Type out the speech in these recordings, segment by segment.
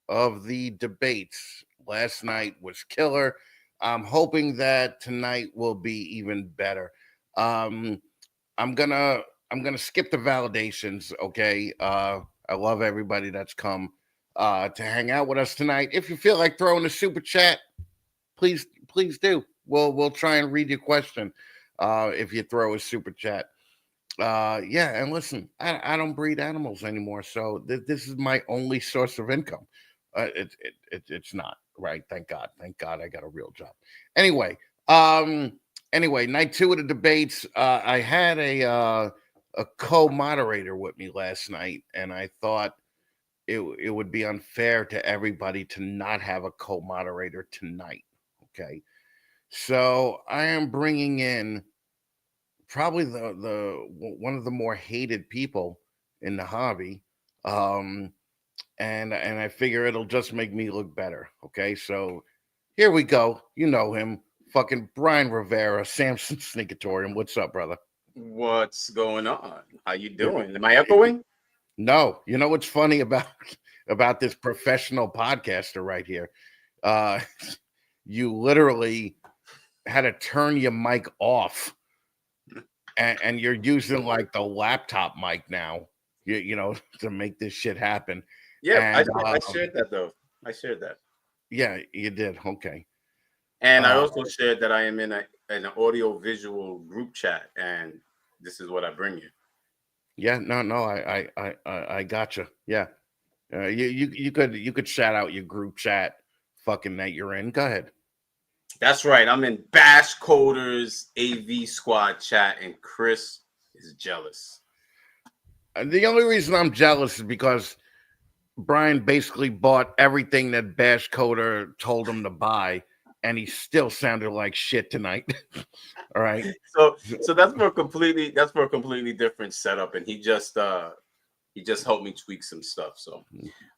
of the debates. Last night was killer. I'm hoping that tonight will be even better. Um, I'm gonna I'm gonna skip the validations. Okay. I love everybody that's come to hang out with us tonight. If you feel like throwing a super chat, please do. We'll try and read your question if you throw a super chat. Yeah, and listen, I don't breed animals anymore, so this is my only source of income. It's not right. Thank God, I got a real job. Anyway, um, night two of the debates. I had a co-moderator with me last night, and I thought it would be unfair to everybody to not have a co-moderator tonight. Okay, so I am bringing in probably one of the more hated people in the hobby, um, and I figure it'll just make me look better. Okay, so here we go. You know him, fucking Brian Rivera, Samson Sneakatorium. What's up, brother? What's going on? How you You- doing? Am I echoing? No, you know what's funny about about this professional podcaster right here? Uh, you literally had to turn your mic off, and you're using like the laptop mic now. You know to make this shit happen. Yeah, And I shared that though. I shared that, yeah, you did. Okay. and I Uh, also shared that I am in an audio visual group chat, and this is what I bring you. yeah, no, I gotcha. Yeah, you could shout out your group chat, fucking that you're in. Go ahead. That's right. I'm in Bash Coders AV Squad chat, and Chris is jealous. The only reason I'm jealous is because Brian basically bought everything that Bash Coder told him to buy, and he still sounded like shit tonight. All right. So that's for a completely different setup, and he just helped me tweak some stuff. So,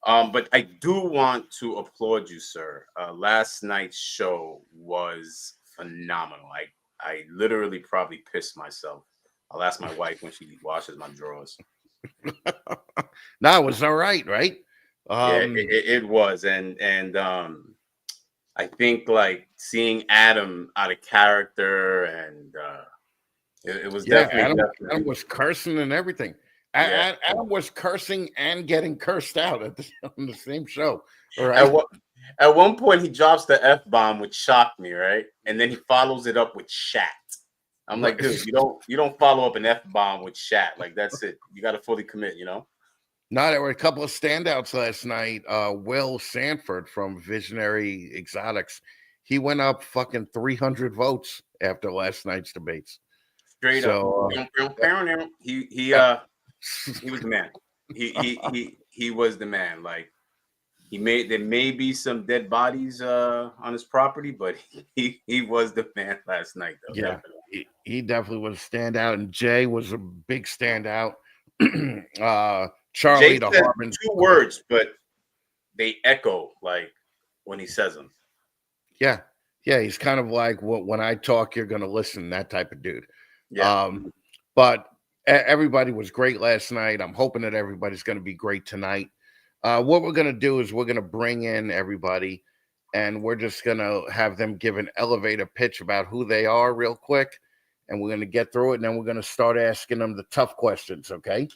but I do want to applaud you, sir. Last night's show was phenomenal. I literally probably pissed myself. I'll ask my wife when she washes my drawers. No, it was all right? Yeah, Um, it was, and I think like seeing Adam out of character, and it was yeah, definitely Adam was cursing and everything. yeah. Adam was cursing and getting cursed out on the same show. All At right. what at one point he drops the F bomb, which shocked me, right? And then he follows it up with shat. I'm Right. like, dude, you don't follow up an F bomb with shat. Like that's it. You got to fully commit, you know. No, there were a couple of standouts last night. Will Sanford from Visionary Exotics, he went up fucking 300 votes after last night's debates. Straight up. So He he uh, uh he was the man. He was the man. Like there may be some dead bodies on his property, but he was the man last night though, yeah, definitely. he definitely was a standout, and Jay was a big standout. Jay Charlie the said Harbin. two words, but they echo like when he says them. Yeah, yeah, he's kind of like when I talk, you're gonna listen, that type of dude. Yeah. But everybody was great last night. I'm hoping that everybody's gonna be great tonight. What we're gonna do is we're gonna bring in everybody, and we're just gonna have them give an elevator pitch about who they are real quick, and we're gonna get through it, and then we're gonna start asking them the tough questions. Okay,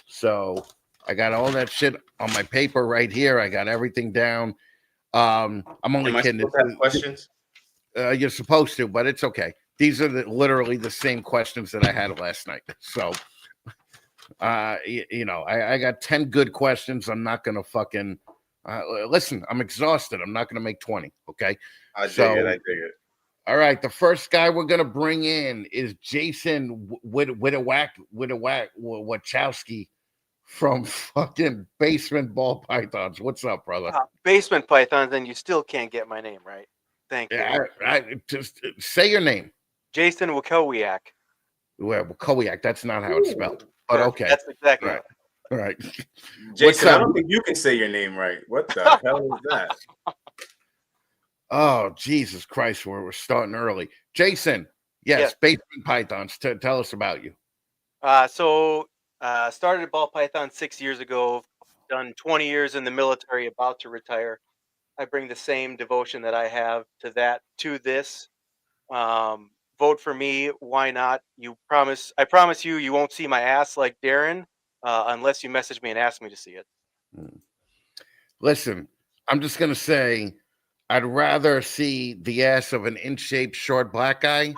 so I got all that shit on my paper right here. I got everything down. I'm only Am I kidding. supposed to have questions? You're supposed to, but it's okay. These are literally the same questions that I had last night. So, I got 10 good questions. I'm not going to fucking listen. I'm exhausted. I'm not going to make 20. Okay. I dig it. So, I dig it. all right. The first guy we're going to bring in is Jason Wachowski from fucking Basement Ball Pythons. What's up, brother? Basement pythons, and you still can't get my name right. Thank you. Yeah, I just say your name. Jason Wakowiak. Well, Kowiak, that's not how it's spelled. But okay. That's exactly Right. All right. Jason, up? I don't think you can say your name right. What the hell is that? Oh, Jesus Christ. We're starting early. Jason, yes, Basement Pythons. Tell us about you. So started ball python 6 years ago. done 20 years in the military, about to retire. I bring the same devotion that I have to this. Vote for me. Why not? I promise you, you won't see my ass like Darren, unless you message me and ask me to see it. Listen, I'm just gonna say, I'd rather see the ass of an in-shape short black guy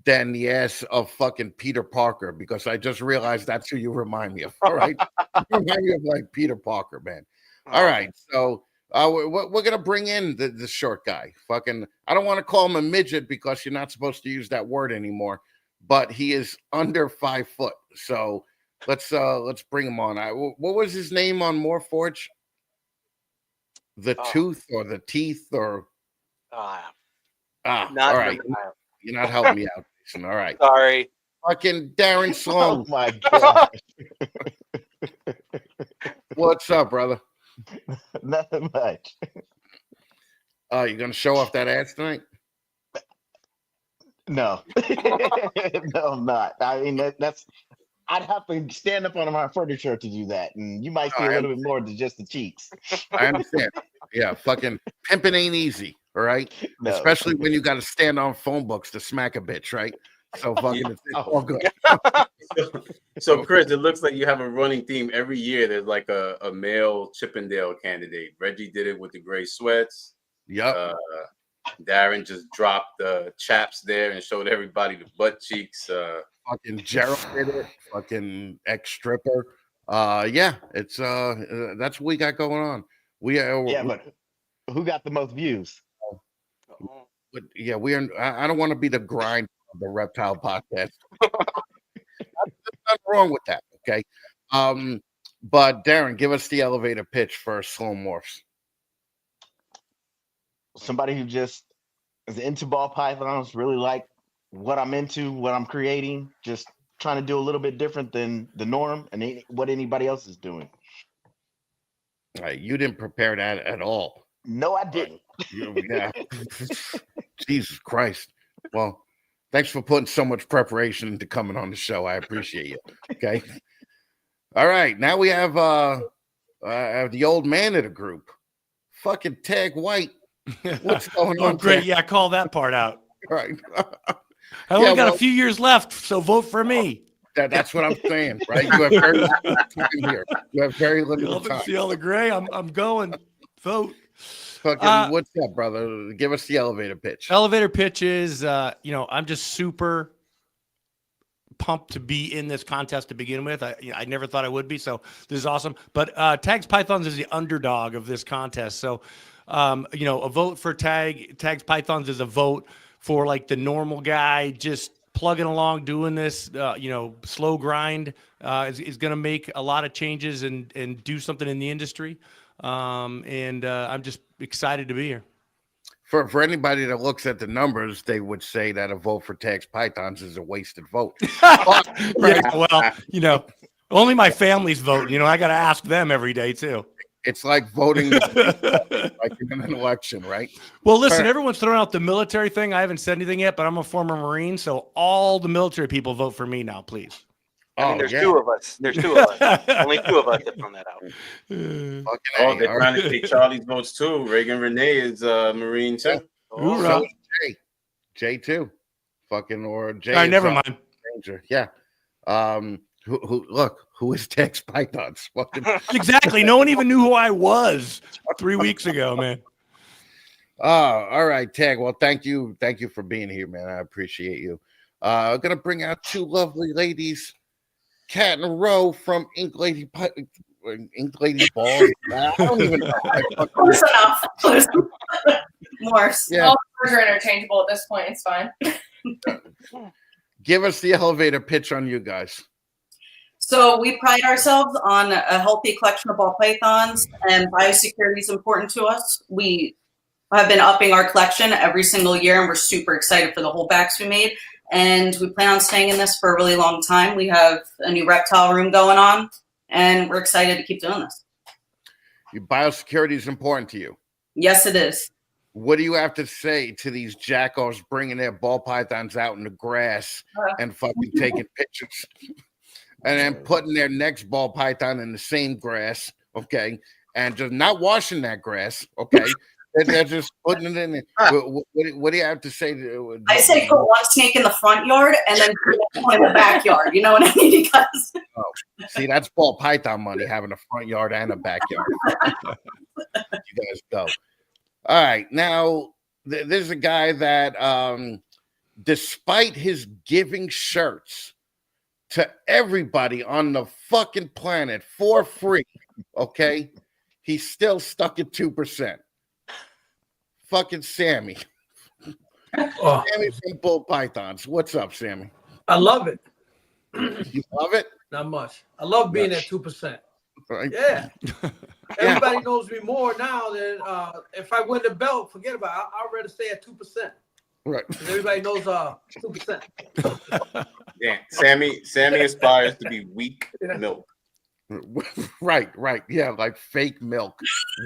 than the ass of fucking Peter Parker, because I just realized that's who you remind me of. All right, you remind me of like Peter Parker, man. All right, so we're gonna bring in the short guy. Fucking, I don't want to call him a midget because you're not supposed to use that word anymore. But he is under 5 foot, so let's bring him on. What was his name on Morforge? The tooth or the teeth or all right. You're not helping me out, Jason. All right. Sorry. Fucking Darren Sloan. Oh my god. What's up, brother? Nothing much. You gonna show off that ass tonight? No. No, I'm not. I mean that's I'd have to stand up on my furniture to do that, and you might see a little bit more than just the cheeks. I understand. Yeah, fucking pimping ain't easy, all right? No. Especially when you got to stand on phone books to smack a bitch, right? So fucking it's all good. So Chris, it looks like you have a running theme every year. There's like a male Chippendale candidate. Reggie did it with the gray sweats. Yep. Darren just dropped the chaps there and showed everybody the butt cheeks. Fucking Gerald did it. Fucking ex-stripper. Yeah, it's that's what we got going on. But who got the most views? But yeah, I don't want to be the grind of the reptile podcast. There's nothing wrong with that, okay? But Darren, give us the elevator pitch for Slow Morphs. Somebody who just is into ball pythons, really like what I'm into, what I'm creating, just trying to do a little bit different than the norm and what anybody else is doing. You didn't prepare that at all. No, I didn't. Yeah. Jesus Christ. Well, thanks for putting so much preparation into coming on the show. I appreciate you. Okay. All right. Now we have the old man of the group. Fucking Tag White. What's going on? Great. Tag? Yeah, call that part out. Right. I only got a few years left, so vote for me. That's what I'm saying, right? You have very limited time here. You have very limited time. See all the gray? I'm going. Vote. Fucking, what's up, brother? Give us the elevator pitch. Elevator pitch is, I'm just super pumped to be in this contest to begin with. I never thought I would be, so this is awesome. But Tags Pythons is the underdog of this contest. So, a vote for Tags Pythons is a vote for like the normal guy just plugging along, doing this, slow grind is going to make a lot of changes and do something in the industry. I'm just excited to be here. For anybody that looks at the numbers, they would say that a vote for Tags Pythons is a wasted vote. Yeah, well, only my family's voting. I got to ask them every day too. It's like voting like in an election, right? Well, listen, everyone's throwing out the military thing. I haven't said anything yet, but I'm a former Marine, so all the military people vote for me now, please. There's two of us. There's two of us. Only two of us have thrown that out. They're trying to take Charlie's votes too. Reagan Renee is Marine too. So Jay too. Fucking or Jay. All right, never mind. Danger. Yeah. Who is Tex Pythons? Fucking exactly. No one even knew who I was 3 weeks ago, man. All right, Tag. Well, thank you for being here, man. I appreciate you. I'm gonna bring out two lovely ladies. Cat and Row from Ink Lady Balls. I don't even know. Close enough. Morphs. Yeah. All words are interchangeable at this point. It's fine. Give us the elevator pitch on you guys. So we pride ourselves on a healthy collection of ball pythons, and biosecurity is important to us. We have been upping our collection every single year, and we're super excited for the holdbacks we made. And we plan on staying in this for a really long time. We have a new reptile room going on, and we're excited to keep doing this. Your biosecurity is important to you. Yes, it is. What do you have to say to these jackals bringing their ball pythons out in the grass and fucking taking pictures and then putting their next ball python in the same grass okay, and just not washing that grass, okay. They're just putting it in. What do you have to say? I say put one snake in the front yard and then put one in the backyard. You know what I mean? Because see, that's ball python money, having a front yard and a backyard. You guys go. All right, now there's a guy that, despite his giving shirts to everybody on the fucking planet for free, okay, he's still stuck at 2%. Fucking Sammy. Oh, Sammy from Bull Pythons. What's up, Sammy? I love it. You love it? Not much. I love being at 2%. Right? Yeah. Everybody knows me more now than if I win the belt, forget about it. I'd rather stay at 2%. Right. Everybody knows 2%. Yeah, Sammy aspires to be weak milk. Right. Yeah, like fake milk,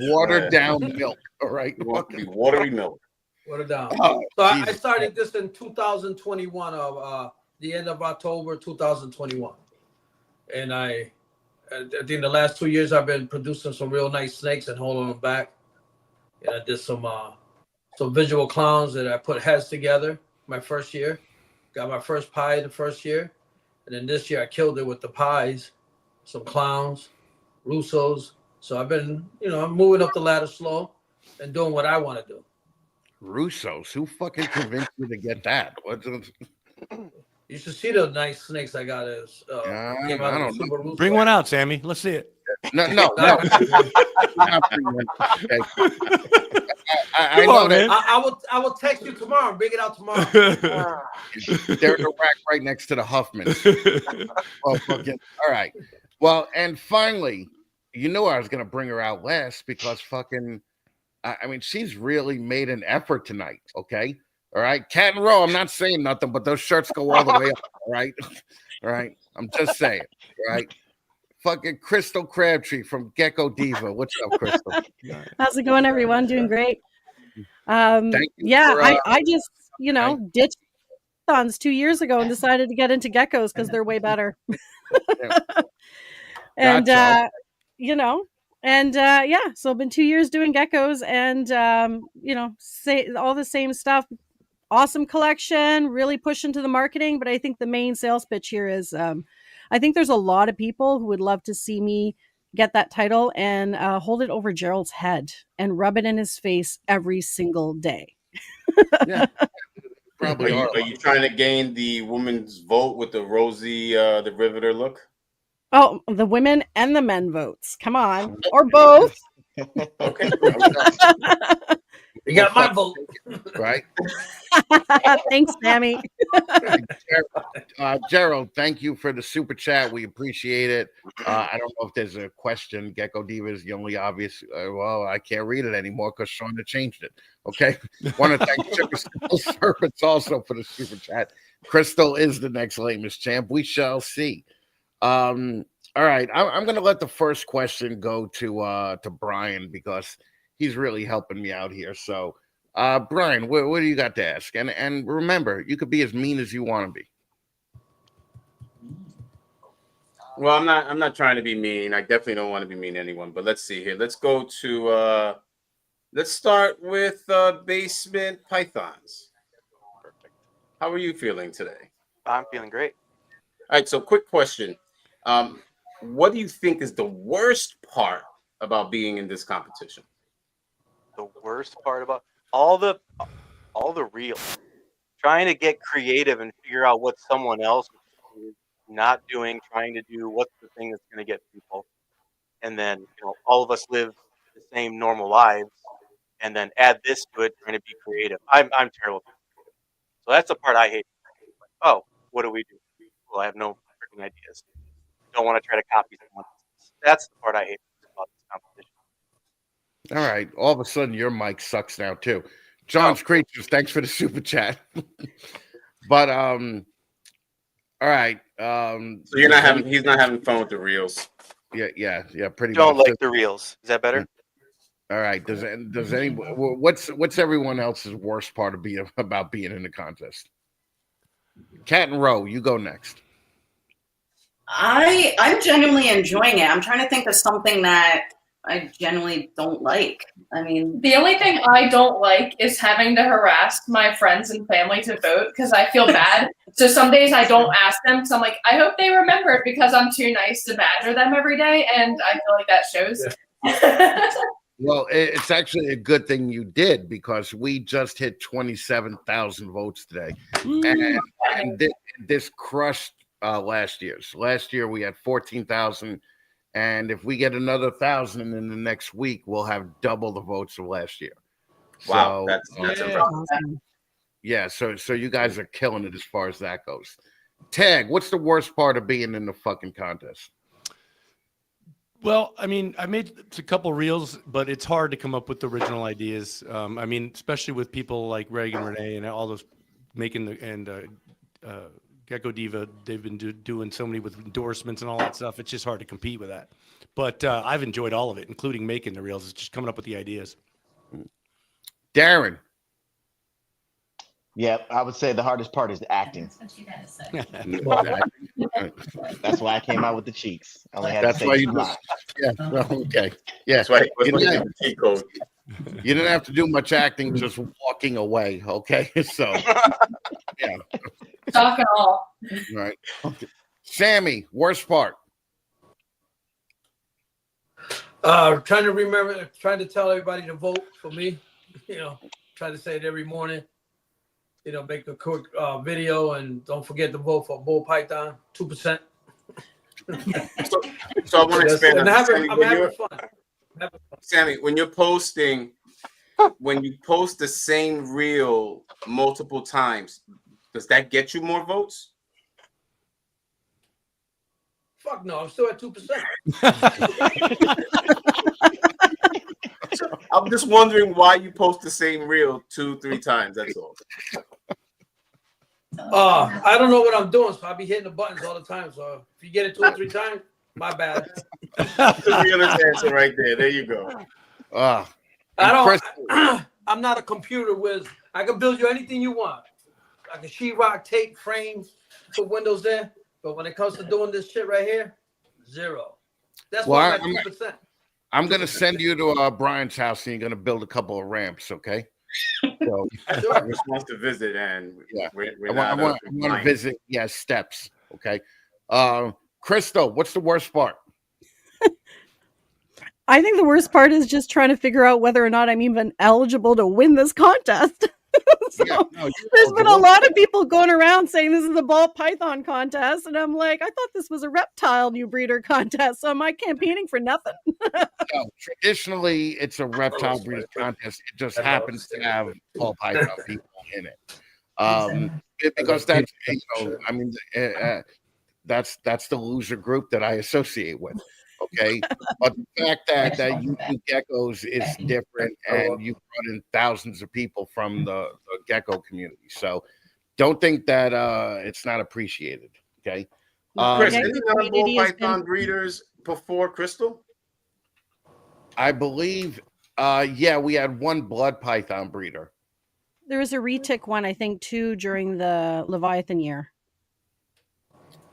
watered down milk. All right. You want to be watery milk. Water down. Oh, So I Jesus. started this in 2021 of the end of October 2021. And I think the last 2 years I've been producing some real nice snakes and holding them back. And I did some visual clowns that I put heads together my first year. Got my first pie the first year. And then this year I killed it with the pies, some clowns, Russos. So I've been, I'm moving up the ladder slow and doing what I want to do. Russos, who fucking convinced you to get that? You should see the nice snakes I got as came out I of don't the Super Russo. Bring one out, Sammy. Let's see it. No. Not bring one. Okay. I Come know on, that man. I will text you tomorrow and bring it out tomorrow. they're in the rack right next to the Huffmans. Well, fucking, all right. Well, and finally, you knew I was gonna bring her out last because fucking, I mean, she's really made an effort tonight. Okay, all right, Cat and Row. I'm not saying nothing, but those shirts go all the way up. All right, all right. I'm just saying. All right. Fucking Crystal Crabtree from Gecko Diva. What's up, Crystal? How's it going, everyone? Doing great. Thank you Yeah, for, I just, ditched pythons 2 years ago and decided to get into geckos because they're way better. And, Gotcha. so I've been 2 years doing geckos and, say all the same stuff. Awesome collection, really push into the marketing. But I think the main sales pitch here is, I think there's a lot of people who would love to see me get that title and hold it over Gerald's head and rub it in his face every single day. Yeah, probably Are you trying to gain the woman's vote with the Rosie the Riveter look? Oh, the women and the men votes. Come on. Or both. Okay. You got my vote. Right. Thanks, Sammy. Gerald, thank you for the super chat. We appreciate it. I don't know if there's a question. Gecko Diva is the only obvious. Well, I can't read it anymore because Shonda changed it. Okay. Want to thank Sugar Serpents also for the super chat. Crystal is the next lamest champ. We shall see. All right. I'm going to let the first question go to Brian because he's really helping me out here. So, Brian, what do you got to ask? And remember, you could be as mean as you want to be. Well, I'm not trying to be mean. I definitely don't want to be mean to anyone. But let's see here. Let's go to let's start with basement pythons. Perfect. How are you feeling today? I'm feeling great. All right. So, quick question. What do you think is the worst part about being in this competition? The worst part about all the reels, trying to get creative and figure out what someone else is not doing, trying to do what's the thing that's going to get people, and then all of us live the same normal lives, and then add this to it, trying to be creative. I'm terrible at being creative, so that's the part I hate. Oh, what do we do? Well, I have no freaking ideas. Don't want to try to copy someone else. That's the part I hate about this competition. All right. All of a sudden, your mic sucks now too. John's Creatures, thanks for the super chat. But all right. So he's not having fun with the reels. Yeah, pretty Don't much. like the reels. Is that better? All right. Does anyone? What's everyone else's worst part about being in the contest? Cat and Row, you go next. I'm genuinely enjoying it. I'm trying to think of something that I generally don't like. I mean, The only thing I don't like is having to harass my friends and family to vote because I feel bad. So some days I don't ask them because I'm like, I hope they remember it because I'm too nice to badger them every day, and I feel like that shows. Well, it's actually a good thing you did because we just hit 27,000 votes today, and this crushed last year's. Last year we had 14,000, and if we get another 1,000 in the next week, we'll have double the votes of last year. Wow, So, that's Yeah. impressive. yeah. So you guys are killing it as far as that goes. Tag, what's the worst part of being in the fucking contest? Well, I mean, I made a couple reels, but it's hard to come up with original ideas. I mean, especially with people like Reg and Renee and all those making Gecko Diva. They've been doing so many with endorsements and all that stuff. It's just hard to compete with that. But I've enjoyed all of it, including making the reels. It's just coming up with the ideas. Darren. Yep, I would say the hardest part is acting. That's what you gotta say. That's why I came out with the cheeks. I only had That's to why say you 2 just, lines. yeah. Well, okay. Yeah. That's why You you didn't, have the cheat code. you didn't have to do much acting, just walking away. Okay. So, yeah. Shock and all. Right. Okay. Sammy, worst part. Trying to remember, trying to tell everybody to vote for me. You know, try to say it every morning. You know, make a quick video and don't forget to vote for Bull Python 2%. So I want to expand on that. Sammy, I'm when having you're- fun. Sammy, when you post the same reel multiple times, does that get you more votes? Fuck no, I'm still at 2%. I'm just wondering why you post the same reel 2-3 times. That's all. I don't know what I'm doing, so I'll be hitting the buttons all the time. So if you get it 2 or 3 times, my bad. That's the realest answer right there. There you go. I don't. I'm not a computer whiz. I can build you anything you want. I can sheetrock, tape, frames, put windows there. But when it comes to doing this shit right here, 0. That's why I'm at 2%. I'm gonna send you to Brian's house, and you're gonna build a couple of ramps. Okay. So, Sure. Just wants to visit, and yeah, we're I want to visit. Yeah, steps. Okay. Crystal, what's the worst part? I think the worst part is just trying to figure out whether or not I'm even eligible to win this contest. So there's been a lot of people going around saying this is the ball python contest, and I'm like, I thought this was a reptile new breeder contest, so am I campaigning for nothing? No, traditionally, it's a reptile breeders contest. It just happens to have ball python people in it, because that's I mean, that's the loser group that I associate with. Okay, but the fact that you do geckos is different, and you brought in thousands of people from the gecko community. So don't think that it's not appreciated. Okay, Chris, any other ball python breeders before Crystal? I believe, yeah, we had one blood python breeder. There was a retic one, I think, too, during the Leviathan year.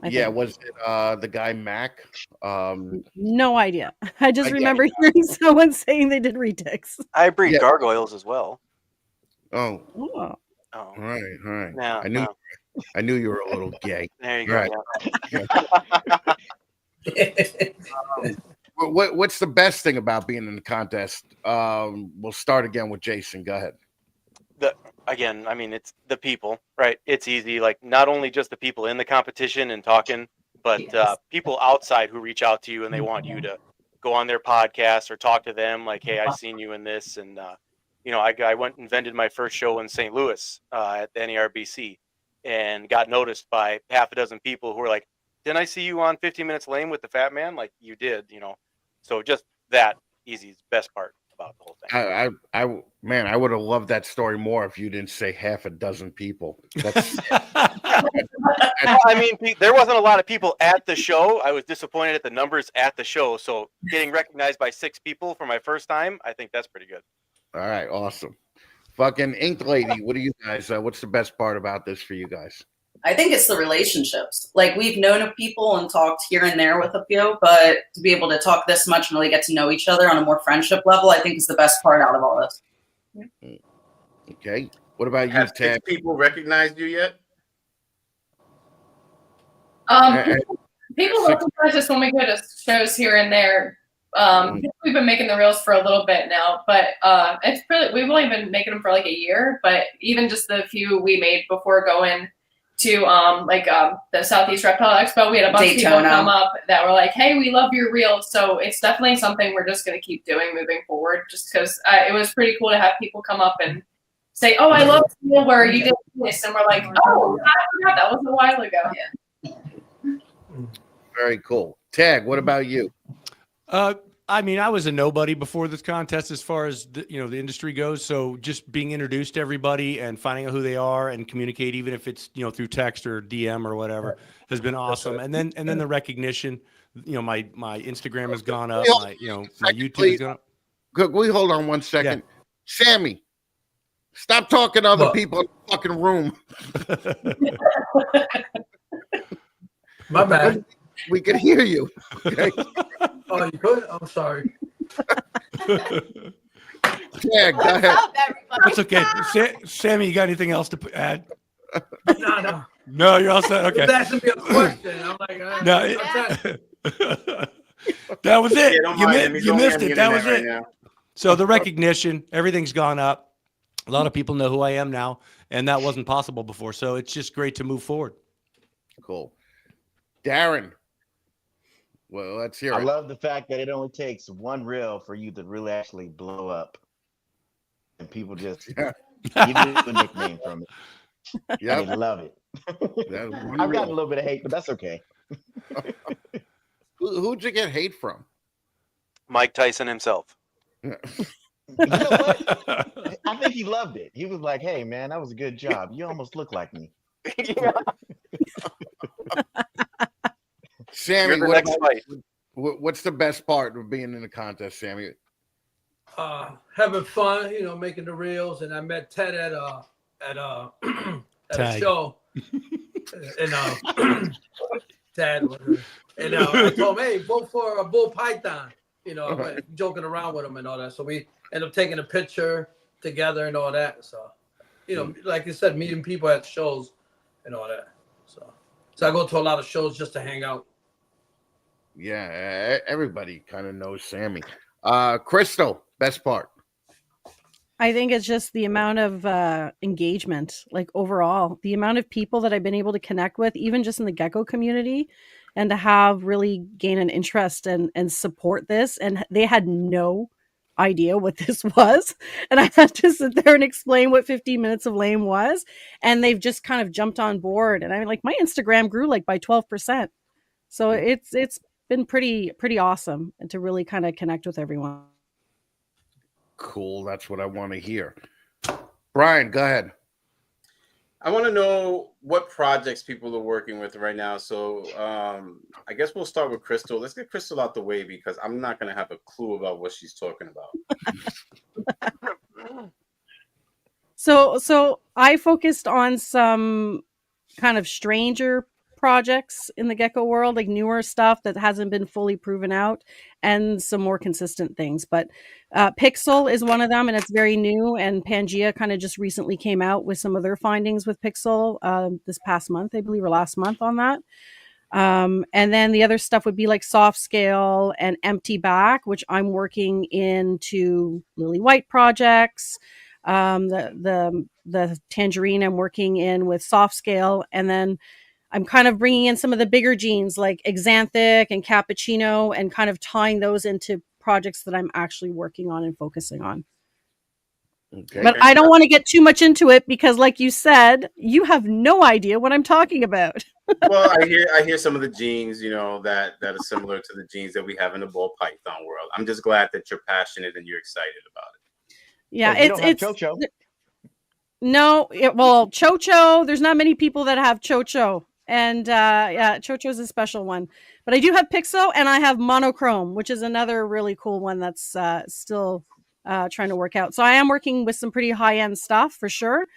I think. Was it the guy Mac? No idea. I just remember hearing someone saying they did retics. I breed gargoyles as well. Oh. Oh. All right. No, I knew you were a little gay. There you go. Right. What's the best thing about being in the contest? We'll start again with Jason. Go ahead. Again, I mean, it's the people, right? It's easy. Like, not only just the people in the competition and talking, but people outside who reach out to you and they want you to go on their podcast or talk to them. Like, hey, I've seen you in this. And, I went and vended my first show in St. Louis at the NERBC and got noticed by half a dozen people who were like, didn't I see you on 15 Minutes Lame with the Fat Man? Like, you did, So just that easy is the best part about the whole thing. I would have loved that story more if you didn't say half a dozen people. That's I mean, there wasn't a lot of people at the show. I was disappointed at the numbers at the show. So getting recognized by 6 people for my first time, I think that's pretty good. All right, awesome. Fucking Ink Lady, what do you guys? What's the best part about this for you guys? I think it's the relationships. Like we've known of people and talked here and there with a few, but to be able to talk this much and really get to know each other on a more friendship level, I think is the best part out of all this. Okay. What about you, Have Ted? 6 people recognized you yet? People recognize us when we go to shows here and there. We've been making the reels for a little bit now, but it's really, we've only been making them for like a year. But even just the few we made before going to the Southeast Reptile Expo, we had a bunch of people come up that were like, "Hey, we love your reels." So it's definitely something we're just going to keep doing moving forward. Just because it was pretty cool to have people come up and say, "Oh, I love the reel where you did this," and we're like, "Oh, I forgot that was a while ago." Yeah. Very cool. Tag, what about you? I mean, I was a nobody before this contest as far as the industry goes. So just being introduced to everybody and finding out who they are and communicate, even if it's through text or DM or whatever, has been awesome. And then the recognition. My Instagram has gone up. My YouTube has gone up. Can we hold on 1 second? Yeah. Sammy, stop talking to other people in the fucking room. My bad. We can hear you. Okay? Oh, you could? I'm sorry. Yeah, go ahead. That's okay. Sammy, you got anything else to add? No. No, you're all set. Okay. He was asking me a question. I'm like, no. That was it. Yeah, you missed it. That was right it. Now. So the recognition, everything's gone up. A lot of people know who I am now, and that wasn't possible before. So it's just great to move forward. Cool. Darren. Well, let's hear it. I love the fact that it only takes one reel for you to really actually blow up. And people just give you a nickname from it. Yeah, I love it. I've gotten a little bit of hate, but that's okay. Who'd you get hate from? Mike Tyson himself. You know what? I think he loved it. He was like, "Hey, man, that was a good job. You almost look like me." Sammy, what's the best part of being in the contest, Sammy? Having fun, making the reels, and I met Ted at a show, and Ted, and I told him, "Hey, vote for a bull python," joking around with him and all that. So we ended up taking a picture together and all that. So, like you said, meeting people at shows and all that. So I go to a lot of shows just to hang out. Yeah, everybody kind of knows Sammy. Crystal, best part. I think it's just the amount of engagement, like overall, the amount of people that I've been able to connect with, even just in the gecko community, and to have really gain an interest and support this. And they had no idea what this was. And I had to sit there and explain what 15 minutes of lame was. And they've just kind of jumped on board. And I mean, like my Instagram grew like by 12%. So it's been pretty awesome and to really kind of connect with everyone. Cool. That's what I want to hear. Brian, go ahead. I want to know what projects people are working with right now. So I guess we'll start with Crystal. Let's get Crystal out the way because I'm not going to have a clue about what she's talking about. So I focused on some kind of stranger projects in the gecko world, like newer stuff that hasn't been fully proven out, and some more consistent things. But Pixel is one of them, and it's very new. And Pangea kind of just recently came out with some of their findings with Pixel this past month, I believe, or last month on that. And then the other stuff would be like soft scale and empty back, which I'm working into lily white projects. The tangerine I'm working in with soft scale, and then I'm kind of bringing in some of the bigger genes like Xanthic and Cappuccino and kind of tying those into projects that I'm actually working on and focusing on. Okay. But I don't want to get too much into it because, like you said, you have no idea what I'm talking about. Well, I hear some of the genes, that are similar to the genes that we have in the ball python world. I'm just glad that you're passionate and you're excited about it. Yeah, it's Chocho. No, Chocho. There's not many people that have Chocho. And Chocho is a special one. But I do have Pixo and I have Monochrome, which is another really cool one that's still trying to work out. So I am working with some pretty high-end stuff for sure.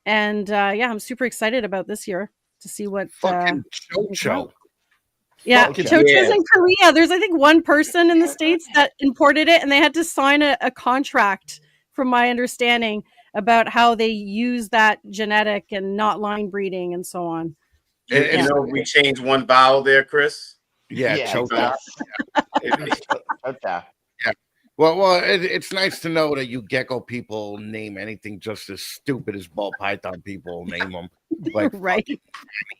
And yeah, I'm super excited about this year to see what Fucking can come out. Chocho. Yeah, Fucking Chocho's yeah. in Korea. There's I think one person in the States that imported it, and they had to sign a contract, from my understanding, about how they use that genetic and not line breeding and so on. You It's know, we changed one vowel there, Chris. yeah, Yeah, Chocho. okay. Well, it's nice to know that you gecko people name anything just as stupid as ball python people name them, like Right. fucking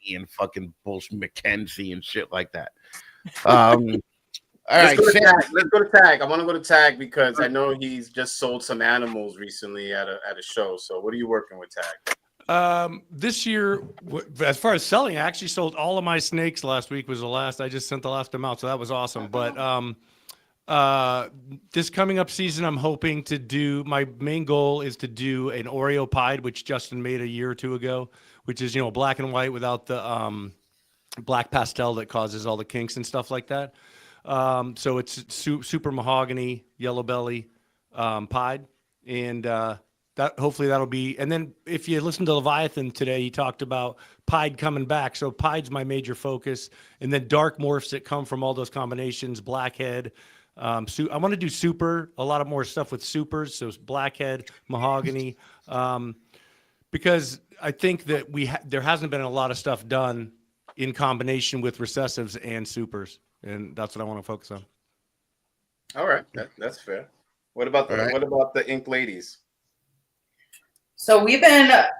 Annie and fucking bullshit Mackenzie and shit like that. All right, Let's go to Sam. tag. Let's go to tag. I want to go to tag because I know he's just sold some animals recently at a show. So what are you working with, tag? This year, as far as selling, I actually sold all of my snakes last week. Was the last. I just sent the last amount, so that was awesome. But this coming up season, I'm hoping to do. My main goal is to do an Oreo pied, which Justin made a year or two ago, which is black and white without the black pastel that causes all the kinks and stuff like that. So it's super mahogany, yellow belly, pied, and that hopefully that'll be. And then if you listen to Leviathan today, he talked about pied coming back. So pied's my major focus, and then dark morphs that come from all those combinations, blackhead. I want to do super, a lot of more stuff with supers. So it's blackhead, mahogany, because I think that there hasn't been a lot of stuff done in combination with recessives and supers, and that's what I want to focus on. All right, that's fair. What about the Ink Ladies? So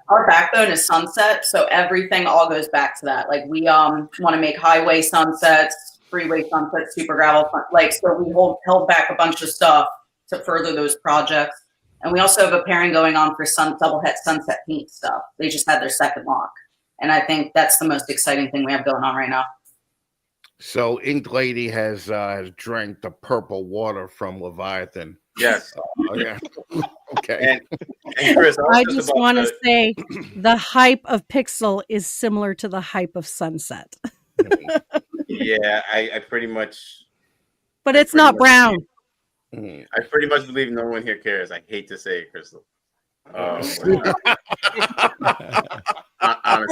our backbone is sunset. So everything all goes back to that. Like we want to make highway sunsets, freeway sunsets, super gravel, so we held back a bunch of stuff to further those projects. And we also have a pairing going on for double het sunset paint stuff. They just had their second lock. And I think that's the most exciting thing we have going on right now. So Ink Lady has drank the purple water from Leviathan. Yes. Yeah. Okay. And Chris, I just want to say the hype of Pixel is similar to the hype of Sunset. Yeah, I pretty much. But it's not brown. I pretty much believe no one here cares. I hate to say it, Crystal. Honestly, I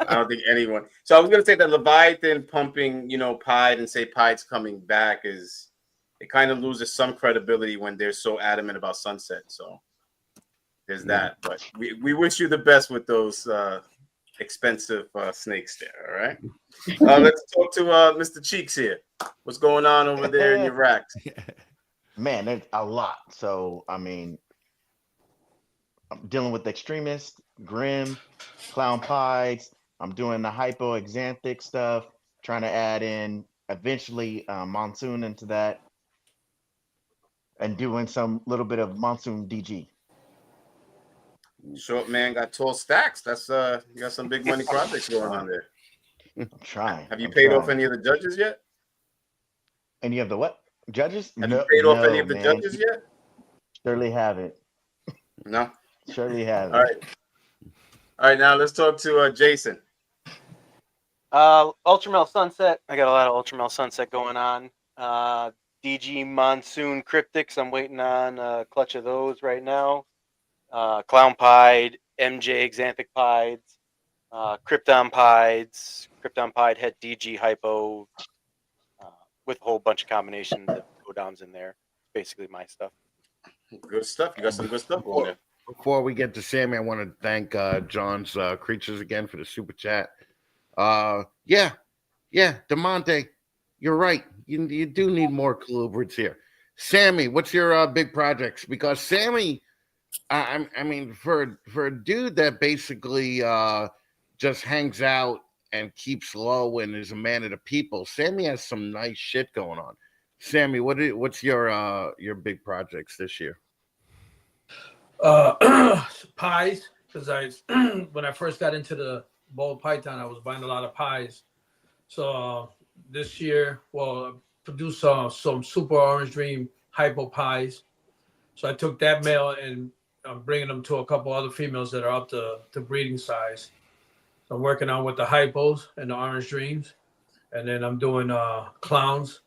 don't think anyone. So I was going to say that Leviathan pumping, Pied and say Pied's coming back it kind of loses some credibility when they're so adamant about Sunset. So there's that. But we wish you the best with those expensive snakes there. All right. Let's talk to Mr. Cheeks here. What's going on over there in your racks? Man, there's a lot. So I mean, I'm dealing with extremists, Grim, Clown Pies. I'm doing the hypoexanthic stuff, trying to add in eventually Monsoon into that, and doing some little bit of Monsoon DG. Short man got tall stacks. That's you got some big money projects going on there. I'm trying. Have you paid off any of the judges yet? Any of the what? Judges? Have you paid off any of the judges yet? Surely haven't. No? Surely haven't. All right, now let's talk to Jason. Ultramel Sunset. I got a lot of Ultramel Sunset going on. DG Monsoon Cryptics. I'm waiting on a clutch of those right now. Clown Pied, MJ Xanthic Pieds, Krypton Pieds, Krypton Pied Het DG Hypo, with a whole bunch of combinations of go downs in there. Basically my stuff. Good stuff. You got some good stuff on there. Before we get to Sammy, I want to thank John's Creatures again for the super chat. Yeah, DeMonte, you're right. You do need more colubrids here. Sammy, what's your big projects? Because Sammy, I mean, for a dude that basically just hangs out and keeps low and is a man of the people, Sammy has some nice shit going on. Sammy, what's your big projects this year? Pies, because when I first got into the ball python, I was buying a lot of pies. So this year, I produced some super orange dream hypo pies. So I took that male and I'm bringing them to a couple other females that are up to breeding size. So I'm working on with the hypos and the orange dreams, and then I'm doing clowns,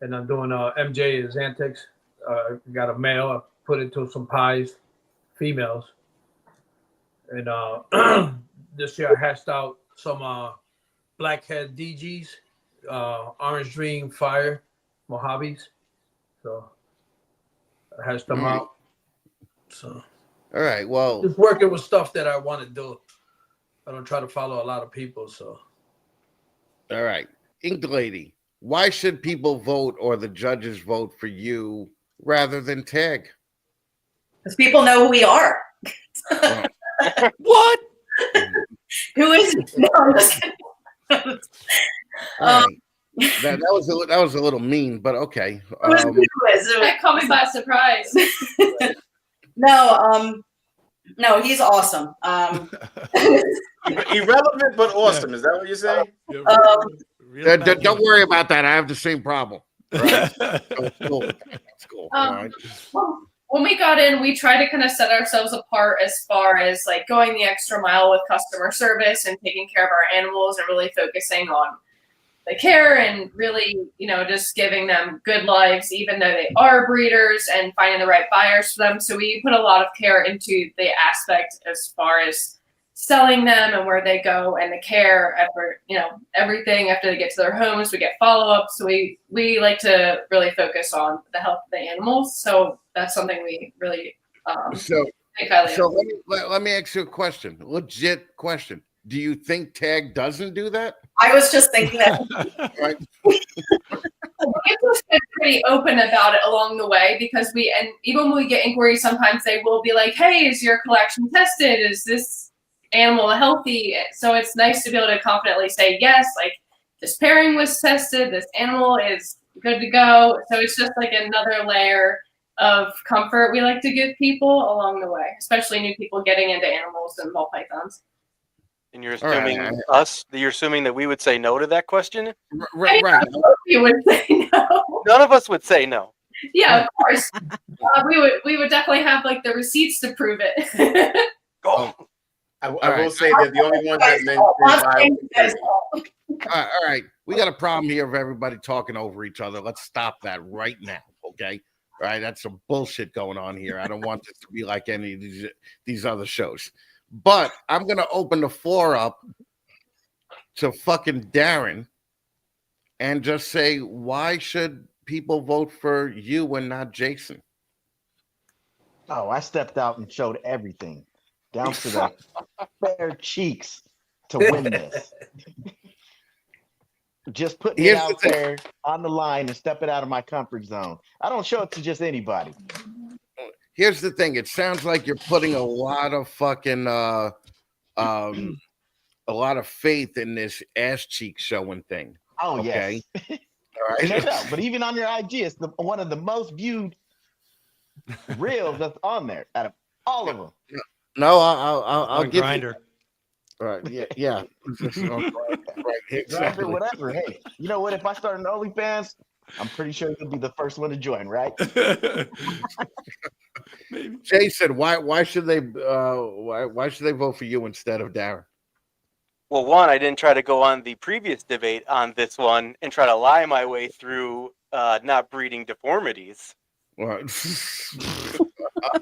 and I'm doing MJ Xanthics. Got a male. I put into some pies, females, And this year I hashed out some Blackhead DGs, Orange Dream Fire Mojaves. So I hashed them out. So all right. Well, just working with stuff that I want to do. I don't try to follow a lot of people. So all right. Ink Lady, why should people vote or the judges vote for you rather than Tag? Because people know who we are. What? Who is it? No, I'm just kidding. All right. That was a little mean, but okay. Who is it? That caught me by surprise. No, he's awesome. Irrelevant but awesome. Is that what you're saying? Don't worry about that. I have the same problem. Right? It's cool. It's cool. All right. Well, when we got in, we tried to kind of set ourselves apart as far as like going the extra mile with customer service and taking care of our animals and really focusing on the care and really, just giving them good lives, even though they are breeders, and finding the right buyers for them. So we put a lot of care into the aspect as far as selling them and where they go and the care after, everything after they get to their homes. We get follow-up. So we like to really focus on the health of the animals. So that's something we really think highly of. Let me ask you a question, legit question. Do you think Tag doesn't do that? I was just thinking that. Right. We've just been pretty open about it along the way, because even when we get inquiries, sometimes they will be like, "Hey, is your collection tested? Is this animal healthy?" So it's nice to be able to confidently say, "Yes, like this pairing was tested. This animal is good to go." So it's just like another layer of comfort we like to give people along the way, especially new people getting into animals and ball pythons. And you're assuming you're assuming that we would say no to that question? Right. You would say no. None of us would say no. Yeah, of course. We would definitely have like the receipts to prove it. I will say that the only ones that mentioned all right. We got a problem here of everybody talking over each other. Let's stop that right now. Okay. All right. That's some bullshit going on here. I don't want this to be like any of these other shows. But I'm going to open the floor up to fucking Darren and just say, why should people vote for you and not Jason? Oh, I stepped out and showed everything down to the bare cheeks to win this. Just putting it out there on the line and stepping out of my comfort zone. I don't show it to just anybody. Here's the thing. It sounds like you're putting a lot of fucking a lot of faith in this ass cheek showing thing. Oh, okay. Yes. All right. No doubt. But even on your IG, it's one of the most viewed reels that's on there out of all of them. No, I'll give Grinder. You. Right. Yeah. Right. Exactly. Whatever. Hey, you know what? If I start an OnlyFans, I'm pretty sure you'll be the first one to join, right? Maybe. Jason, why should they vote for you instead of Darren? Well, one, I didn't try to go on the previous debate on this one and try to lie my way through not breeding deformities. What?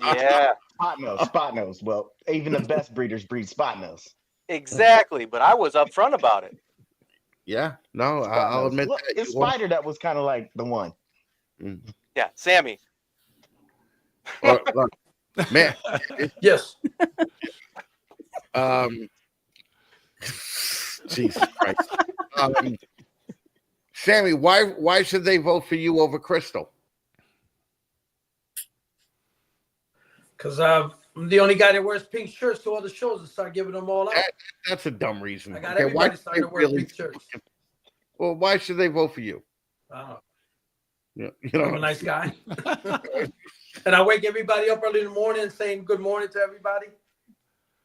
Yeah. Spot nose. Well, even the best breeders breed spot nose. Exactly, but I was upfront about it. Yeah, no, I'll admit Look, that. it's Spider that was kind of like the one. Yeah, Sammy. Look, man. Yes. Jesus Christ. Sammy, why should they vote for you over Crystal? Because I'm the only guy that wears pink shirts to all the shows and start giving them all out. That's a dumb reason. I got everybody starting to wear pink shirts. Well, why should they vote for you? I Yeah, I'm a nice guy. And I wake everybody up early in the morning saying good morning to everybody.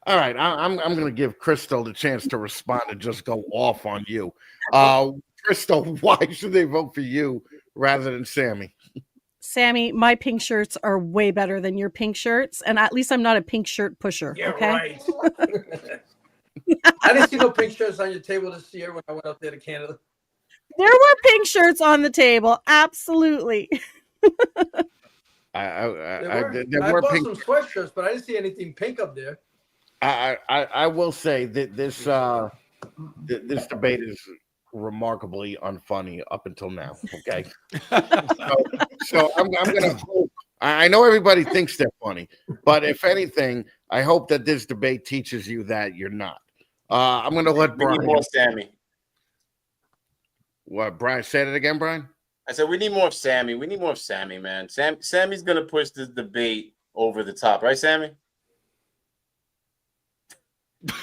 All right, I'm going to give Crystal the chance to respond and just go off on you. Crystal, why should they vote for you rather than Sammy? Sammy, my pink shirts are way better than your pink shirts, and at least I'm not a pink shirt pusher. Yeah, okay? right. I didn't see no pink shirts on your table this year when I went up there to Canada. There were pink shirts on the table, absolutely. There I were bought pink. some sweatshirts, but I didn't see anything pink up there. I will say that this debate is remarkably unfunny up until now. Okay, so I'm gonna hope. I know everybody thinks they're funny, but if anything, I hope that this debate teaches you that you're not. I'm gonna let We need Brian. more Sammy. What, Brian? Say it again, Brian. I said we need more of Sammy. We need more of Sammy, man. Sammy's gonna push this debate over the top, right, Sammy?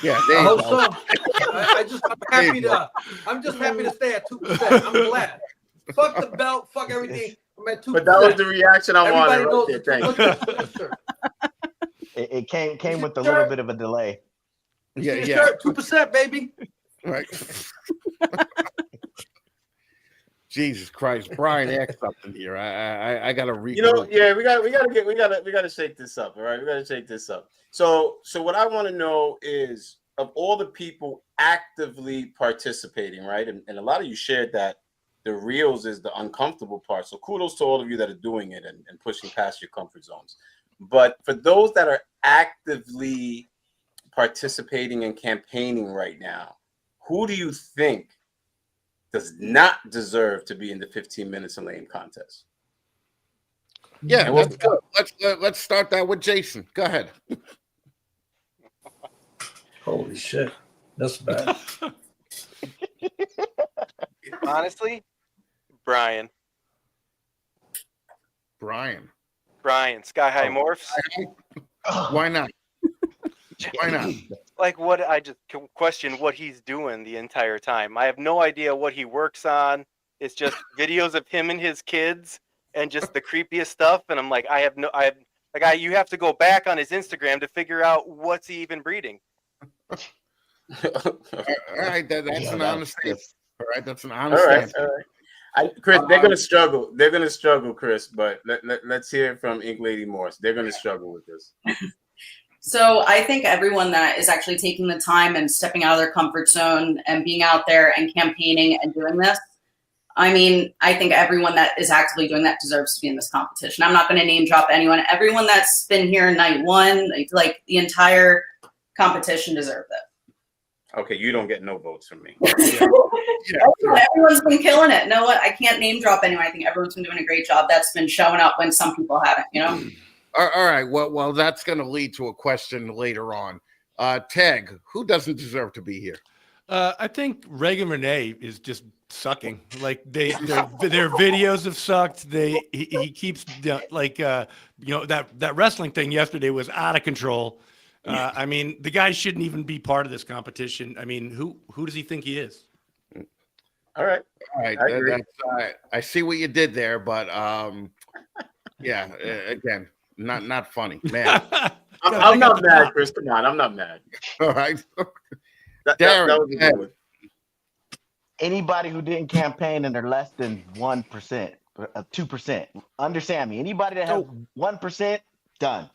Yeah, there I you hope go. so. I'm just happy to stay at 2%. I'm glad. Fuck the belt. Fuck everything. I'm at 2%. But that was the reaction I wanted. Everybody knows Right the there. Thank you. 2% shirt. It came with a little bit of a delay. Yeah, Your yeah. shirt, 2%, baby. Right. Jesus Christ, Brian, ask something here. I gotta read. You know, yeah, we gotta shake this up. All right, we gotta shake this up. So what I want to know is, of all the people actively participating, right? And a lot of you shared that the reels is the uncomfortable part. So kudos to all of you that are doing it and pushing past your comfort zones. But for those that are actively participating and campaigning right now, who do you think does not deserve to be in the 15 minutes of lame contest? Yeah, And that's good. Let's start that with Jason. Go ahead. Holy shit. That's bad. Honestly, Brian, Sky High Morphs. Why not? Why not? Like, what? I just question what he's doing the entire time. I have no idea what he works on. It's just videos of him and his kids and just the creepiest stuff. And I'm like, you have to go back on his Instagram to figure out what's he even breeding. All right, that's an honest statement. All right, that's an All honest right, statement. all right. Chris, they're gonna struggle. They're gonna struggle, Chris. But let's hear it from Ink Lady Morse. They're gonna struggle with this. So I think everyone that is actually taking the time and stepping out of their comfort zone and being out there and campaigning and doing this, I mean, I think everyone that is actively doing that deserves to be in this competition. I'm not going to name drop anyone. Everyone that's been here night one, like the entire competition deserved it. Okay, you don't get no votes from me. Everyone's been killing it. No, what? I can't name drop anyone. I think everyone's been doing a great job. That's been showing up when some people haven't, you know? All right. Well, that's going to lead to a question later on. Tag, who doesn't deserve to be here? I think Reagan Renee is just sucking. Like their videos have sucked. He keeps that wrestling thing yesterday was out of control. I mean, the guy shouldn't even be part of this competition. I mean, who does he think he is? All right. I see what you did there, but yeah, again, not funny, man. I'm not mad, Chris. Come on, I'm not mad. All right, That was a good one. Anybody who didn't campaign and they're less than 1%, 2%, understand me. Anybody that has 1%, done.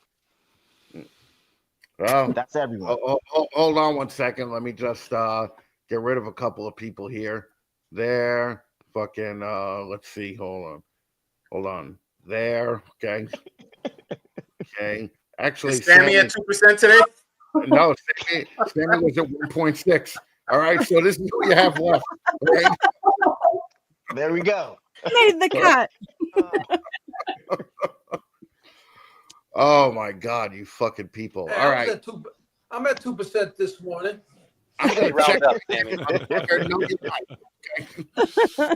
Well, that's everyone. Hold on one second. Let me just get rid of a couple of people here. There, fucking. Let's see. Hold on. There. Okay. Okay. Actually, is Sammy at 2% today? No, Sammy was at 1.6. All right, so this is what you have left. Right? There we go. Made the cut. Oh my God, you fucking people! Hey, all right, I'm at 2% this morning. I'm gonna round check up, Sammy. Okay.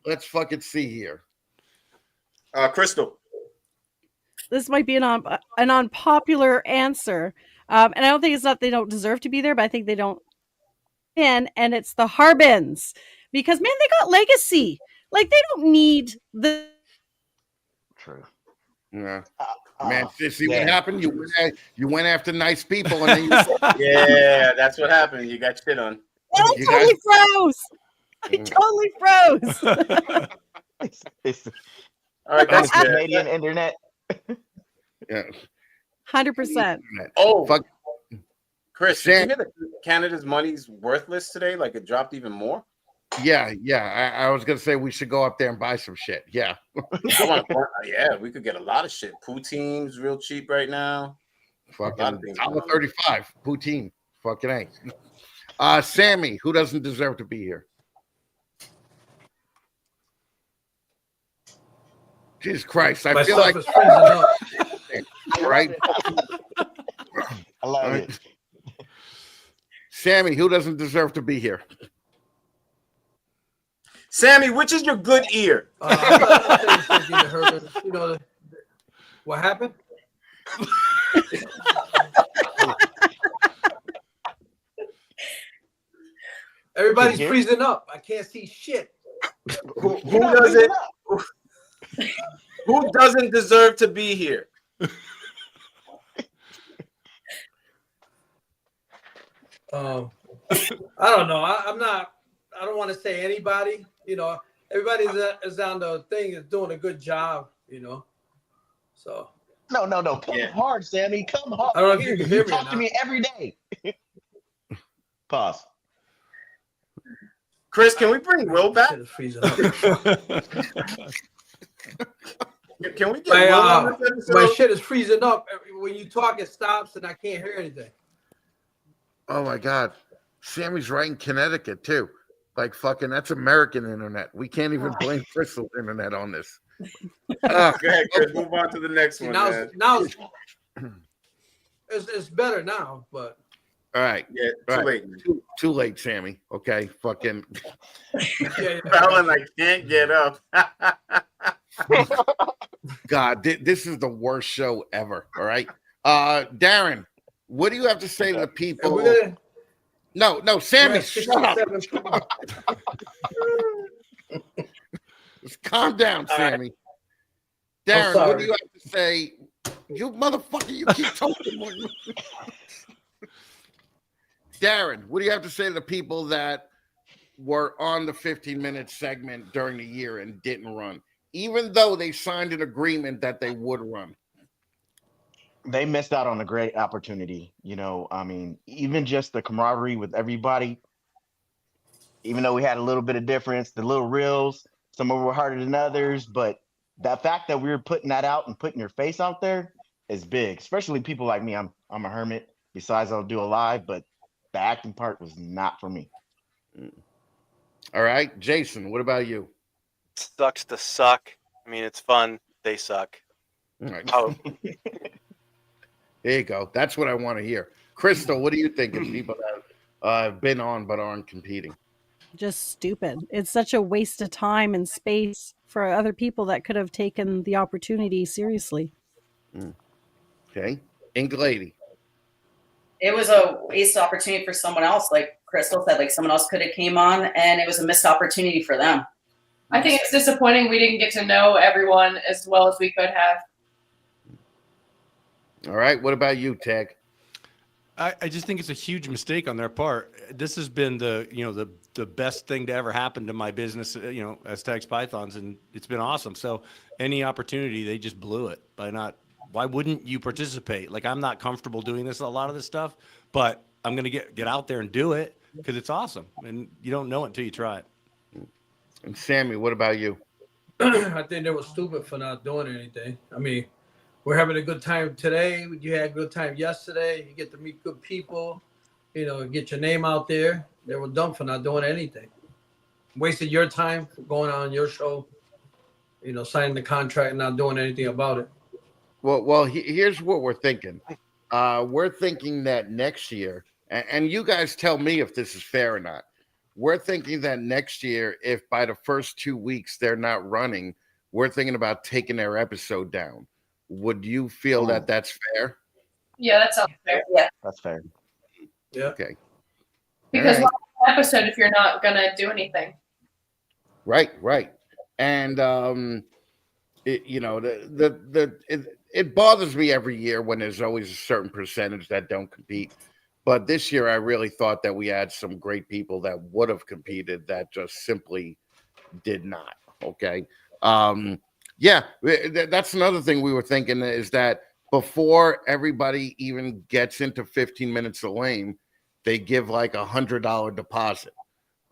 Let's fucking see here. Crystal. This might be an unpopular answer, and I don't think it's not they don't deserve to be there, but I think they don't. And it's the Harbins, because man, they got legacy. Like they don't need the. True. Yeah. Man, see what happened? You went after nice people, and then yeah, that's what happened. You got shit on. I totally froze. I totally froze. All right, that's good. Canadian internet. Yeah. 100%. Oh, fuck. Chris, did you hear that Canada's money's worthless today? Like it dropped even more? Yeah. I was gonna say we should go up there and buy some shit. Yeah. Yeah, we could get a lot of shit. Poutine's real cheap right now. Fucking $1.35 poutine. Fucking A. Sammy, who doesn't deserve to be here? Jesus Christ. I feel like is freezing up. Right? I love it. Sammy, who doesn't deserve to be here? Sammy, which is your good ear? You know, what happened? Everybody's freezing up. I can't see shit. Who doesn't? Who doesn't deserve to be here? I don't know. I'm not. I don't want to say anybody. You know, everybody is on the thing is doing a good job. You know, so. No. Come hard, Sammy. Come hard. I don't know if you can hear me. Talk to me every day. Pause. Chris, can we bring Will back? Shit is freezing up. Can we get Will on this episode? My shit is freezing up. When you talk, it stops, and I can't hear anything. Oh my God. Sammy's right in Connecticut too. Like fucking that's American internet. We can't even blame Crystal's internet on this. Go ahead, Chris. Move on to the next one. Now it's better now, but all right. Yeah, too late. Too late, Sammy. Okay. Fucking Fallon, I can't get up. God, this is the worst show ever. All right. Darren, what do you have to say to the people? No, Sammy, shut up. Just calm down, Sammy. Darren, what do you have to say? You motherfucker, you keep talking more. Darren, what do you have to say to the people that were on the 15-minute segment during the year and didn't run, even though they signed an agreement that they would run? They missed out on a great opportunity. You know, I mean, even just the camaraderie with everybody, even though we had a little bit of difference, the little reels, some of them were harder than others, but the fact that we were putting that out and putting your face out there is big, especially people like me. I'm a hermit. Besides, I'll do a live, but the acting part was not for me. All right, Jason, what about you? Sucks to suck. I mean, it's fun. They suck. All right. Oh. There you go. That's what I want to hear. Crystal, what do you think of people that have been on but aren't competing? Just stupid. It's such a waste of time and space for other people that could have taken the opportunity seriously. Okay. Ink Lady. It was a waste opportunity for someone else. Like Crystal said, like someone else could have came on and it was a missed opportunity for them. I think it's disappointing we didn't get to know everyone as well as we could have. All right. What about you, Tag? I just think it's a huge mistake on their part. This has been the best thing to ever happen to my business, as Tags Pythons, and it's been awesome. So any opportunity, they just blew it by not. Why wouldn't you participate? Like, I'm not comfortable doing a lot of this stuff, but I'm gonna get out there and do it because it's awesome, and you don't know it until you try it. And Sammy, what about you? I think they were stupid for not doing anything. I mean, we're having a good time today. You had a good time yesterday. You get to meet good people, get your name out there. They were dumb for not doing anything. Wasted your time going on your show, signing the contract and not doing anything about it. Well, here's what we're thinking. We're thinking that next year, and you guys tell me if this is fair or not. We're thinking that next year, if by the first 2 weeks they're not running, we're thinking about taking their episode down. Would you feel that that's fair? Yeah, that sounds fair. Yeah, that's fair. Yeah. Okay. Because what's an episode if you're not gonna do anything? Right. And it bothers me every year when there's always a certain percentage that don't compete. But this year, I really thought that we had some great people that would have competed that just simply did not. Okay. That's another thing we were thinking is that before everybody even gets into 15 minutes of lame, they give like $100 deposit.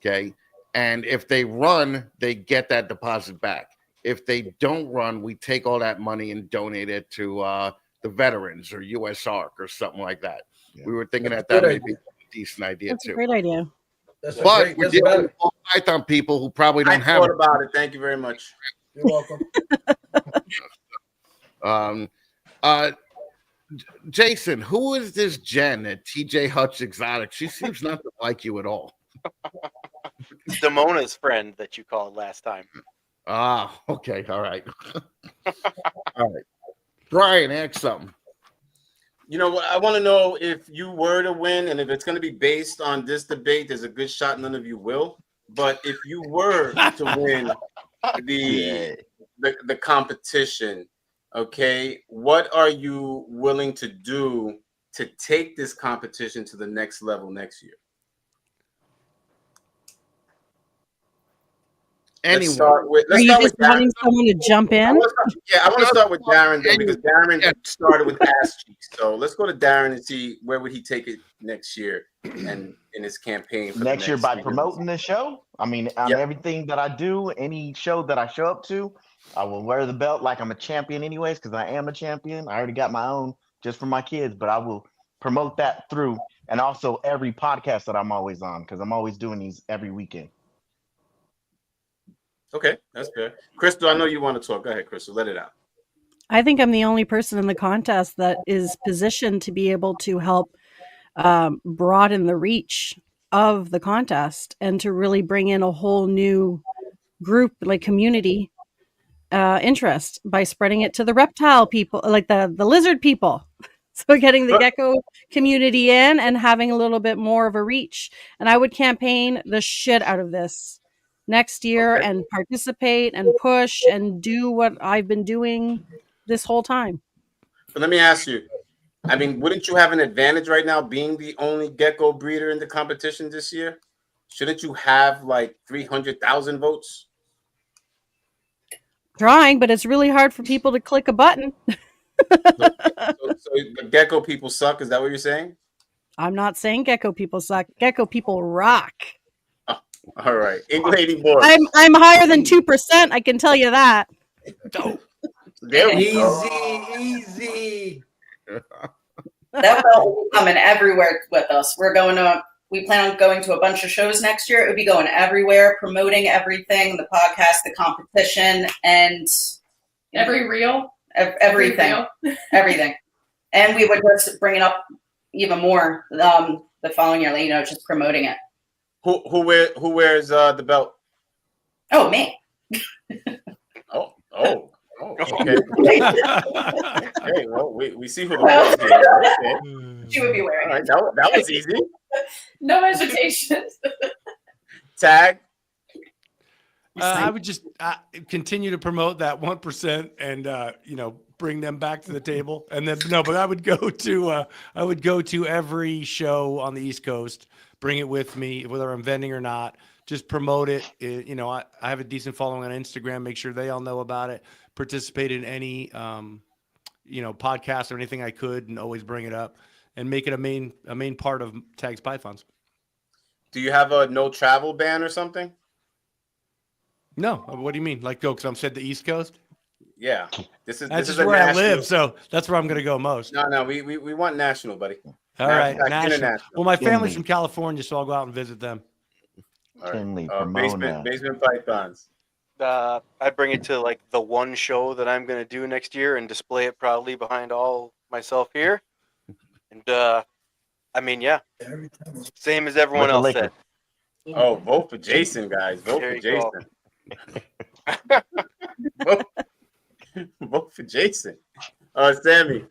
Okay. And if they run, they get that deposit back. If they don't run, we take all that money and donate it to the veterans or US Ark or something like that. Yeah. We were thinking That's that a good may idea. be a decent idea That's a too. great idea. That's But we're that's dealing better. with all Python people who probably I don't have thought about it. Thank you very much. You're welcome. Jason, who is this Jen at TJ Hutch Exotic? She seems not to like you at all. Damona's friend that you called last time. Ah, okay, all right. All right. Brian, ask something. You know what? I want to know if you were to win, and if it's going to be based on this debate, there's a good shot none of you will. But if you were to win the competition, okay, what are you willing to do to take this competition to the next level next year? Anyone. Let's start with Are you just Darren. wanting someone to jump in? I want to start with Darren though, because Darren started with ass cheeks. So let's go to Darren and see where would he take it next year and in his campaign for Next the year by season. promoting the show. I mean, on everything that I do, any show that I show up to, I will wear the belt like I'm a champion anyways, because I am a champion. I already got my own just for my kids, but I will promote that through, and also every podcast that I'm always on, because I'm always doing these every weekend. Okay, that's fair. Crystal, I know you want to talk. Go ahead, Crystal. Let it out. I think I'm the only person in the contest that is positioned to be able to help broaden the reach of the contest and to really bring in a whole new group, like community interest, by spreading it to the reptile people, like the lizard people. So getting the gecko community in and having a little bit more of a reach. And I would campaign the shit out of this next year and participate and push and do what I've been doing this whole time. But let me ask you, I mean, wouldn't you have an advantage right now being the only gecko breeder in the competition this year? Shouldn't you have like 300,000 votes? Trying, but it's really hard for people to click a button. So the gecko people suck. Is that what you're saying? I'm not saying gecko people suck. Gecko people rock. All right. Lady boy. I'm higher than 2%. I can tell you that. There we go. Easy. That belt will be coming everywhere with us. We plan on going to a bunch of shows next year. It would be going everywhere, promoting everything, the podcast, the competition, and Every reel. everything. Everything. And we would just bring it up even more the following year, just promoting it. Who wears the belt? Oh, me. Oh, okay. Hey, well, we see who the belt is. Okay. She would be wearing All right, it. that was easy. No hesitation. Tag. I would just continue to promote that 1% and bring them back to the table. And then but I would go to every show on the East Coast, bring it with me, whether I'm vending or not. Just promote it. I have a decent following on Instagram. Make sure they all know about it. Participate in any podcast or anything I could, and always bring it up and make it a main part of Tags Pythons. Do you have a no travel ban or something? No. What do you mean? Like go? Because I'm said the East Coast. Yeah, That's just where I live, so that's where I'm going to go most. No, we want national, buddy. All right, national. Well, my family's from California, so I'll go out and visit them. All right. Basement pythons. I bring it to like the one show that I'm going to do next year and display it proudly behind all myself here. And same as everyone else said. Oh, vote for Jason, guys. Vote for Jason. Vote for Jason. Sammy.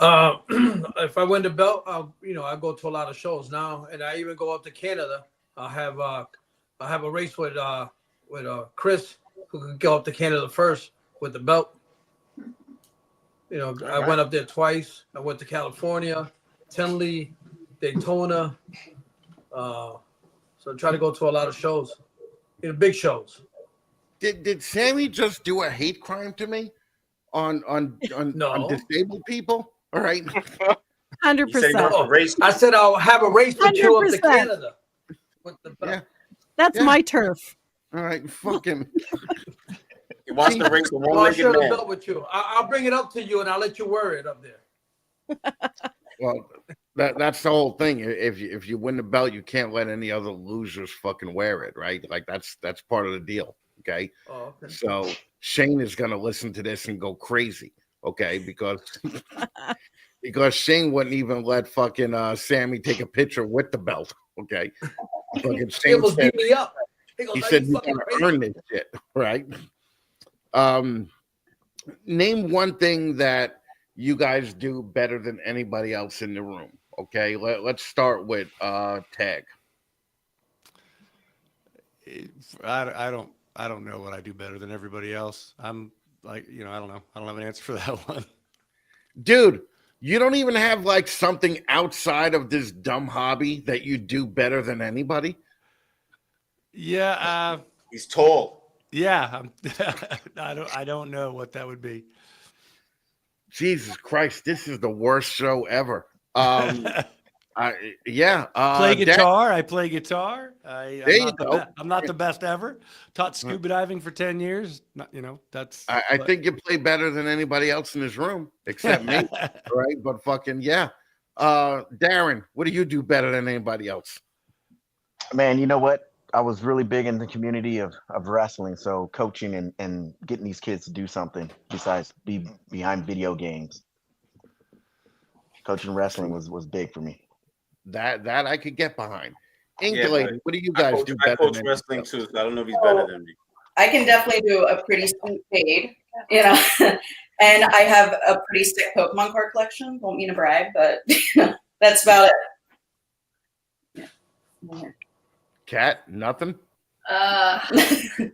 If I win the belt, I go to a lot of shows now, and I even go up to Canada. I have a race with Chris, who can go up to Canada first with the belt. I went up there twice. I went to California, Tinley, Daytona. So I try to go to a lot of shows, big shows. Did Sammy just do a hate crime to me on disabled people? All right. 100%. I said I'll have a race with you up to Canada. With the belt. That's my turf. All right, fucking. He wants to race a Well, I one-legged share the man. belt with you. I'll bring it up to you, and I'll let you wear it up there. Well, that's the whole thing. If you win the belt, you can't let any other losers fucking wear it, right? Like that's part of the deal. Okay. Oh, okay. So Shane is gonna listen to this and go crazy, okay? Because Shane wouldn't even let fucking Sammy take a picture with the belt, okay? Fucking He Shane almost said, beat me up. He goes, he "Are said you you fucking gotta crazy?" earn this shit, right? Name one thing that you guys do better than anybody else in the room. Okay, let's start with Tag. I don't know what I do better than everybody else. I'm like, I don't know. I don't have an answer for that one. Dude, you don't even have like something outside of this dumb hobby that you do better than anybody? Yeah, He's tall. yeah. I don't know what that would be. Jesus Christ, this is the worst show ever. Play Dad, guitar. I play guitar. there you go. I'm not the best ever. Taught scuba diving for 10 years. That's. I think you play better than anybody else in this room, except me. Right? But fucking yeah. Darren, what do you do better than anybody else? Man, you know what? I was really big in the community of wrestling, so coaching and getting these kids to do something besides be behind video games. Coaching wrestling was big for me. That I could get behind. Ink Yeah, Lady, but what do you I guys coach, do I better coach than wrestling anybody too, else? so I don't know if he's better than me. I can definitely do a pretty sweet fade, and I have a pretty sick Pokemon card collection. Don't mean to brag, but that's about it. Cat, nothing? I'm Listen.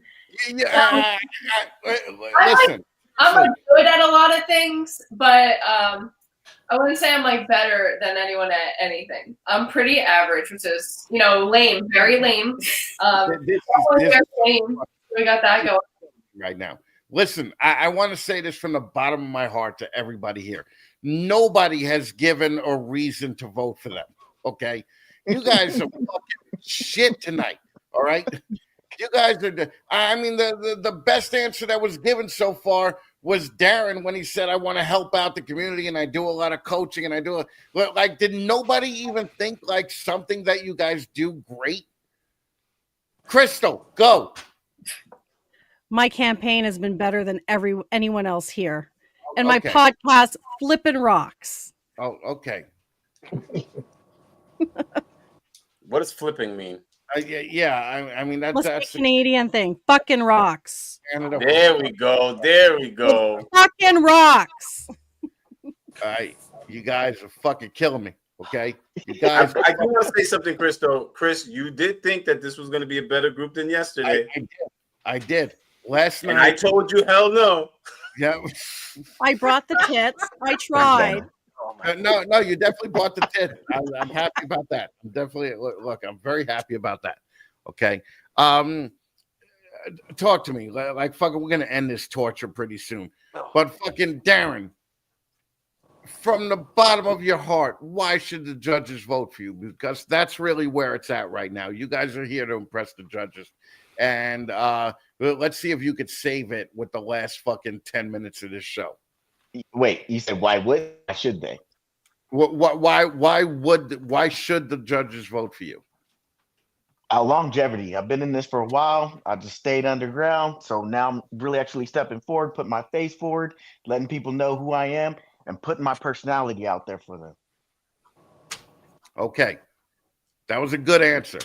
like good at a lot of things, but I wouldn't say I'm like better than anyone at anything. I'm pretty average, which is lame, very lame. This lame. We got that going right now. Listen, I want to say this from the bottom of my heart to everybody here. Nobody has given a reason to vote for them. Okay, you guys are fucking shit tonight. All right, you guys are. I mean, the best answer that was given so far was Darren when he said, "I want to help out the community and I do a lot of coaching and I do like." Did nobody even think like something that you guys do great? Crystal, go. My campaign has been better than anyone else here, and my Okay. podcast flipping rocks. Oh, okay. What does flipping mean? I mean Must that's be a Canadian thing. Fucking rocks. Canada. There we go. There we go. Fucking rocks. You guys are fucking killing me. Okay, you guys. I do want to say something, Chris. Though, Chris, you did think that this was going to be a better group than yesterday. I did. Last night, and I told you, hell no. Yeah. I brought the tits. I tried. No, you definitely bought the tit. I'm happy about that. I'm definitely look. I'm very happy about that. Okay. Talk to me. Like fucking, we're gonna end this torture pretty soon. But fucking Darren, from the bottom of your heart, why should the judges vote for you? Because that's really where it's at right now. You guys are here to impress the judges. And let's see if you could save it with the last fucking 10 minutes of this show. Wait, you said why should they? Why should the judges vote for you? Longevity. I've been in this for a while. I just stayed underground. So now I'm really actually stepping forward, putting my face forward, letting people know who I am, and putting my personality out there for them. Okay. That was a good answer.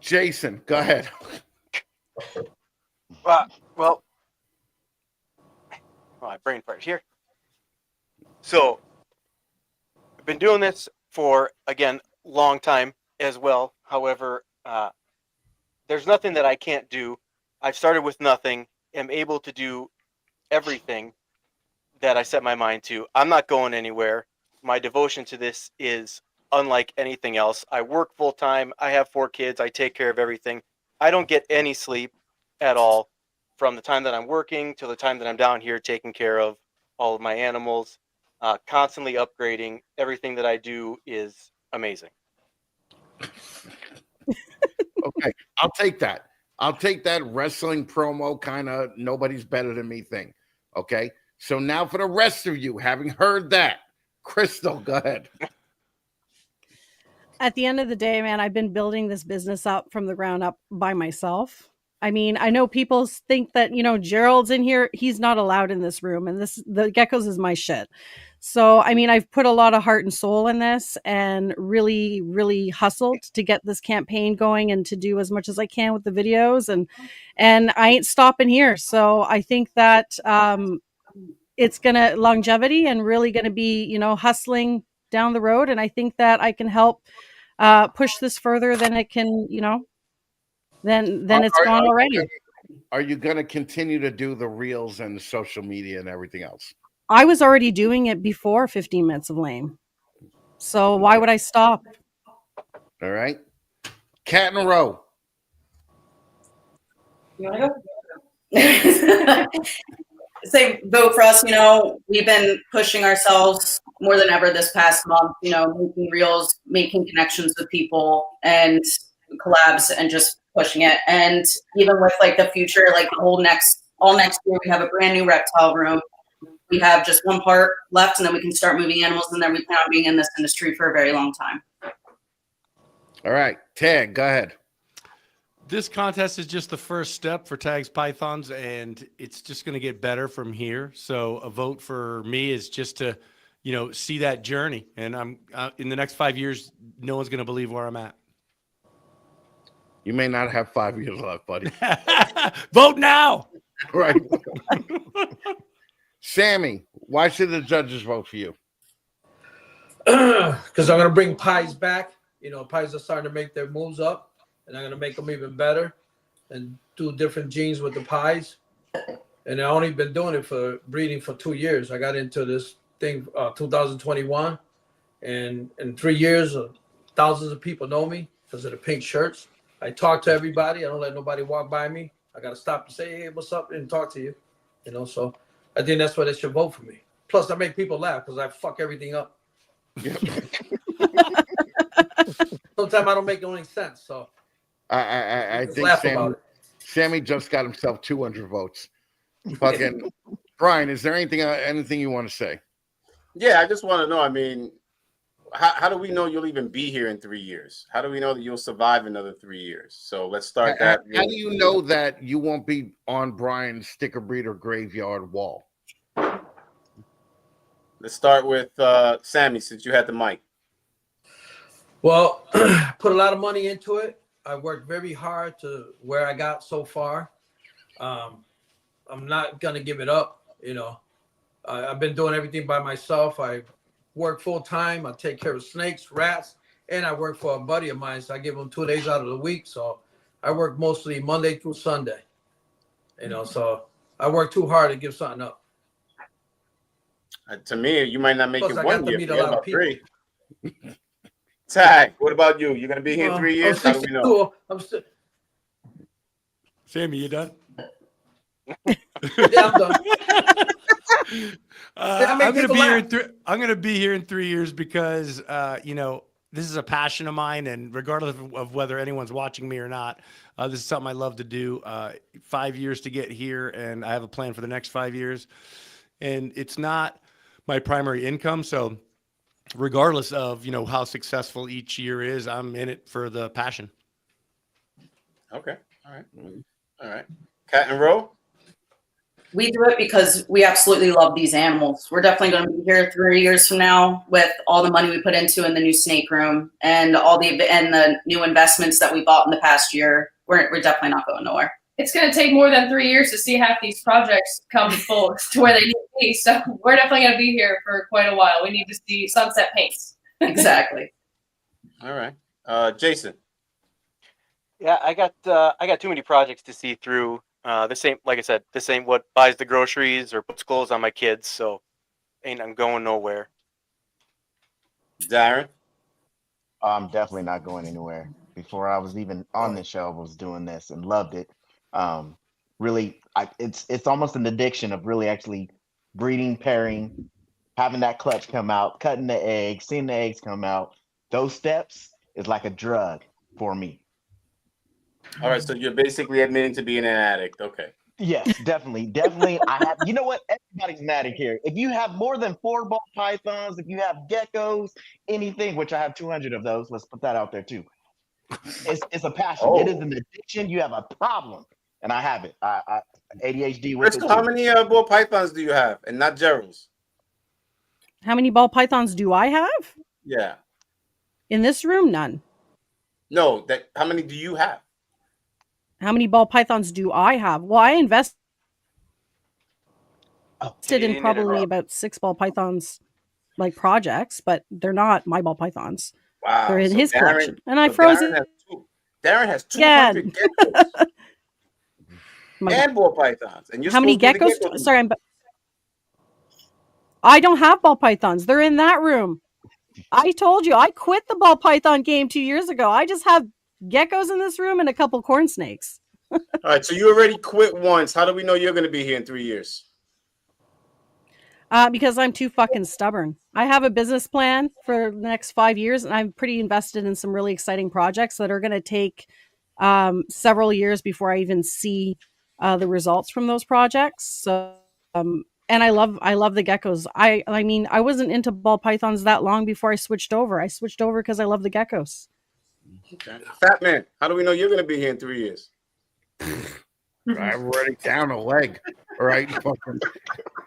Jason, go ahead. Well, my brain fart here. So, I've been doing this for, again, long time as well. However, there's nothing that I can't do. I've started with nothing, am able to do everything that I set my mind to. I'm not going anywhere. My devotion to this is unlike anything else. I work full time. I have 4 kids. I take care of everything. I don't get any sleep at all from the time that I'm working to the time that I'm down here taking care of all of my animals, constantly upgrading. Everything that I do is amazing. Okay, I'll take that. I'll take that wrestling promo kind of nobody's better than me thing. Okay. So now for the rest of you, having heard that, Crystal, go ahead. At the end of the day, man, I've been building this business up from the ground up by myself. I mean, I know people think that, Gerald's in here. He's not allowed in this room. And the geckos is my shit. So, I mean, I've put a lot of heart and soul in this and really, really hustled to get this campaign going and to do as much as I can with the videos. And I ain't stopping here. So I think that it's going to longevity and really going to be, hustling down the road. And I think that I can help push this further than it can, then it's gone already. Are you going to continue to do the reels and the social media and everything else? I was already doing it before 15 Minutes of Lame. So why would I stop? All right. Cat in a row. You want to go? Say vote for us. We've been pushing ourselves more than ever this past month, making reels, making connections with people and collabs and just pushing it. And even with like the future, like all next year, we have a brand new reptile room. We have just one part left and then we can start moving animals. And then we plan on being in this industry for a very long time. All right. Tag, go ahead. This contest is just the first step for Tags Pythons, and it's just going to get better from here. So a vote for me is just to, see that journey. And I'm in the next 5 years, no one's going to believe where I'm at. You may not have 5 years left, buddy. Vote now. Right. Sammy, why should the judges vote for you? Because I'm going to bring pies back. Pies are starting to make their moves up. And I'm going to make them even better and do different genes with the pies. And I've only been doing it for breeding for 2 years. I got into this thing 2021. And in 3 years, thousands of people know me because of the pink shirts. I talk to everybody. I don't let nobody walk by me. I got to stop and say, hey, what's up? And talk to you. So I think that's why they should vote for me. Plus, I make people laugh because I fuck everything up. Yep. Sometimes I don't make any sense. So I think Sammy just got himself 200 votes. Fucking Brian, is there anything you want to say? Yeah, I just want to know. I mean, how do we know you'll even be here in 3 years? How do we know that you'll survive another 3 years? So let's start that. How do you know that you won't be on Brian's sticker breeder graveyard wall? Let's start with Sammy, since you had the mic. Well, put a lot of money into it. I worked very hard to where I got so far. I'm not going to give it up. I've been doing everything by myself. I work full time. I take care of snakes, rats, and I work for a buddy of mine. So I give him 2 days out of the week. So I work mostly Monday through Sunday. So I work too hard to give something up. To me, you might not make Plus, it I 1 got to year. meet a lot of people. 3. Tag, what about you? You're going to be here in 3 years? How do we know? Sammy, you done? Yeah, I'm done. I'm gonna be here in 3 years because this is a passion of mine, and regardless of whether anyone's watching me or not, this is something I love to do. 5 years to get here, and I have a plan for the next 5 years. And it's not my primary income, so regardless of how successful each year is, I'm in it for the passion. Okay, all right. Cat and row. We do it because we absolutely love these animals. We're definitely going to be here 3 years from now with all the money we put into in the new snake room and the new investments that we bought in the past year. We're definitely not going nowhere. It's going to take more than 3 years to see half these projects come full to where they need to be. So we're definitely going to be here for quite a while. We need to see sunset paints. Exactly. All right. Jason. Yeah, I got too many projects to see through. This ain't, like I said, this ain't what buys the groceries or puts clothes on my kids. So I'm going nowhere. Darren. I'm definitely not going anywhere. Before I was even on the show, I was doing this and loved it. Really, it's almost an addiction of really actually breeding, pairing, having that clutch come out, cutting the eggs, seeing the eggs come out. Those steps is like a drug for me. All right, so you're basically admitting to being an addict. Okay. Yes, definitely. I have. You know what? Everybody's an addict here. If you have more than 4 ball pythons, if you have geckos, anything, which I have 200 of those. Let's put that out there too. It's a passion. It is an addiction. You have a problem, and I have it. I ADHD with Crystal, it how too. many ball pythons do you have, and not Gerald's? How many ball pythons do I have Yeah. in this room? None. No, that. How many do you have? How many ball pythons do I have? Well, I invested in to probably interrupt. about 6 ball pythons, like projects, but they're not my ball pythons. Wow. They're in so his Darren, collection, and I so froze Darren it has Darren has again. 200 geckos My- and ball pythons, and you're How many supposed to be the geckos? gecko Sorry, I don't have ball pythons. They're in that room. I told you I quit the ball python game 2 years ago. I just have geckos in this room and a couple corn snakes. All right, so you already quit once. How do we know you're going to be here in 3 years? Because I'm too fucking stubborn. I have a business plan for the next 5 years, and I'm pretty invested in some really exciting projects that are going to take several years before I even see the results from those projects. So, and I love the geckos. I mean, I wasn't into ball pythons that long before I switched over. I switched over because I love the geckos. Okay. Fat man, how do we know you're going to be here in 3 years? I'm already down a leg. All right.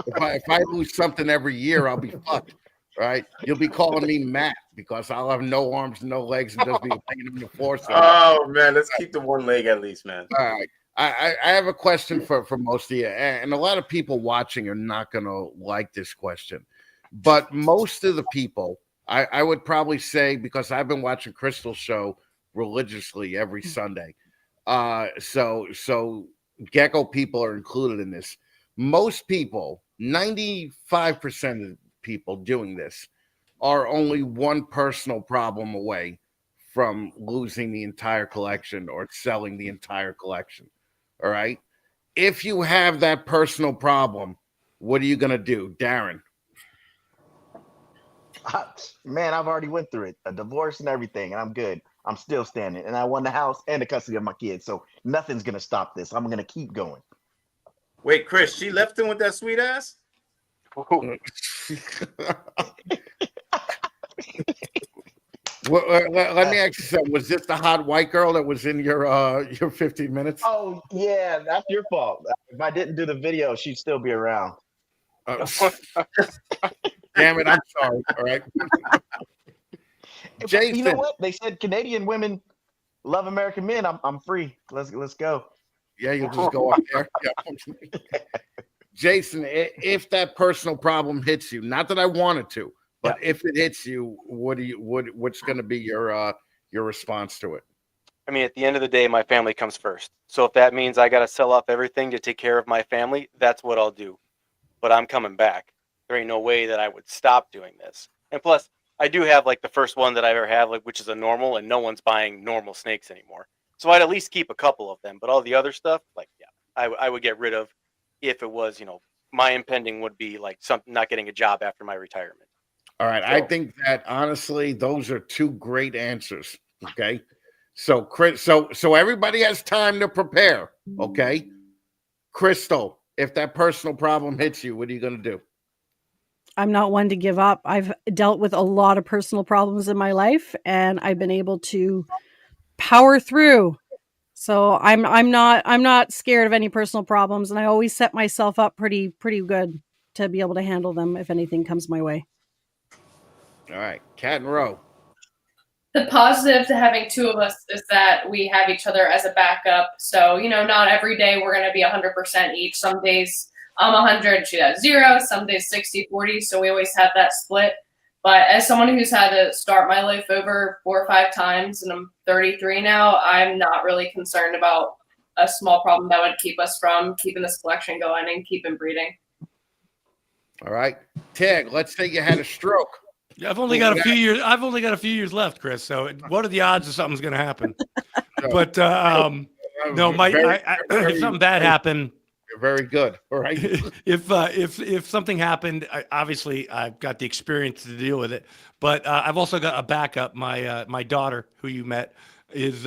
If I lose something every year, I'll be fucked. Right? You'll be calling me Matt because I'll have no arms, no legs, and just be laying on the floor. Oh man, let's keep the one leg at least, man. All right. I have a question for most of you, and a lot of people watching are not going to like this question, but most of the people, I would probably say, because I've been watching Crystal's show religiously every Sunday, so gecko people are included in this. Most people, 95% of people doing this, are only one personal problem away from losing the entire collection or selling the entire collection. All right. If you have that personal problem, what are you going to do, Darren? Man, I've already went through it, a divorce and everything, and I'm good. I'm still standing, and I won the house and the custody of my kids, so nothing's gonna stop this. I'm gonna keep going. Wait, Chris, she left him with that sweet ass? Let me ask you something. Was this the hot white girl that was in your 15 minutes? Oh yeah, that's your fault. If I didn't do the video, she'd still be around. Damn it, I'm sorry. All right. Jason. You know what? They said Canadian women love American men. I'm free. Let's go. Yeah, you'll just go up there. Yeah. Jason, if that personal problem hits you, not that I wanted to, but if it hits you, what's going to be your response to it? I mean, at the end of the day, my family comes first. So if that means I got to sell off everything to take care of my family, that's what I'll do. But I'm coming back. There ain't no way that I would stop doing this. And plus, I do have like the first one that I ever have, like, which is a normal, and no one's buying normal snakes anymore. So I'd at least keep a couple of them. But all the other stuff, like, yeah, I would get rid of if it was, my impending would be like something, not getting a job after my retirement. All right. So, I think that honestly, those are two great answers. Okay. So everybody has time to prepare. Okay. Crystal, if that personal problem hits you, what are you going to do? I'm not one to give up. I've dealt with a lot of personal problems in my life, and I've been able to power through. So I'm not scared of any personal problems, and I always set myself up pretty good to be able to handle them if anything comes my way. All right, Cat and Row. The positive to having two of us is that we have each other as a backup. So, not every day we're going to be 100% each. Some days I'm 100, she has 0. Some days 60-40. So we always have that split. But as someone who's had to start my life over 4 or 5 times, and I'm 33 now, I'm not really concerned about a small problem that would keep us from keeping this collection going and keeping breeding. All right, Tig, let's say you had a stroke. I've only got a few years. I've only got a few years left, Chris. So, what are the odds of something's going to happen? But no, if something bad happened, you're very good. All right. If something happened, obviously I've got the experience to deal with it. But I've also got a backup. My daughter, who you met, is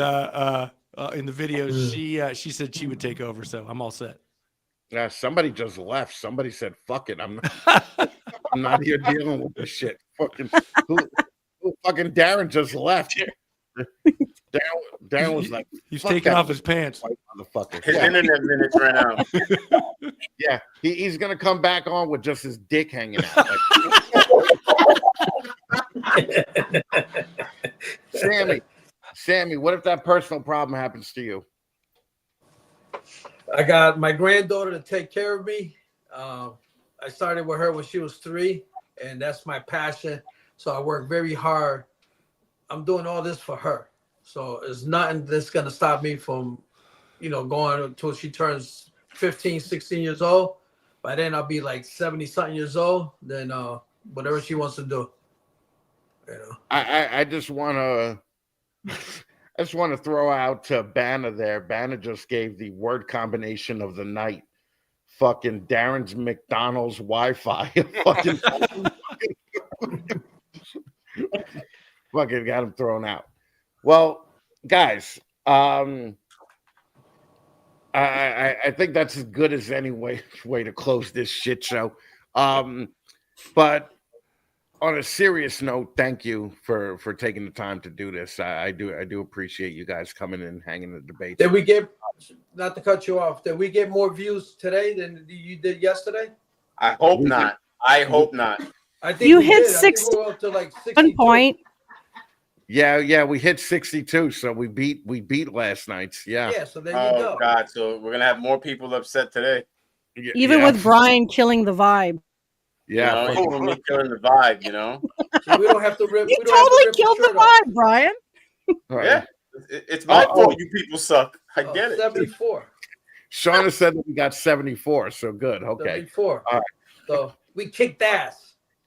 in the video. She said she would take over, so I'm all set. Yeah, somebody just left. Somebody said, "Fuck it, I'm not here dealing with this shit." Fucking who fucking Darren just left. Darren was like, he's "Fuck taking that off his pants." white motherfucker. His Yeah, internet minutes ran out. yeah. He's gonna come back on with just his dick hanging out. Like, Sammy, what if that personal problem happens to you? I got my granddaughter to take care of me. I started with her when she was 3, and that's my passion. So I work very hard. I'm doing all this for her. So it's nothing that's going to stop me from, going until she turns 15, 16 years old. By then I'll be like 70-something years old. Then whatever she wants to do. I just want to throw out to Banner there. Banner just gave the word combination of the night. Fucking Darren's McDonald's Wi-Fi. Fucking got him thrown out. Well, guys, I think that's as good as any way to close this shit show. But on a serious note, thank you for taking the time to do this. I do appreciate you guys coming and hanging the debate. Did we get, not to cut you off, did we get more views today than you did yesterday? I hope not. I hope not. I think You we hit did. I think we're up to like 1 point. Yeah, we hit 62, so we beat last night's. Yeah. Yeah, so there you go. Oh God, so we're gonna have more people upset today. Even with Brian killing the vibe. Yeah, even me killing the vibe, So we don't have to rip. You we don't have to totally rip killed the shirt off. vibe, Brian. Yeah, it's my fault. You people suck. I get it. 74. Shauna said that we got 74, so good. Okay. 74. All right. So we kicked ass.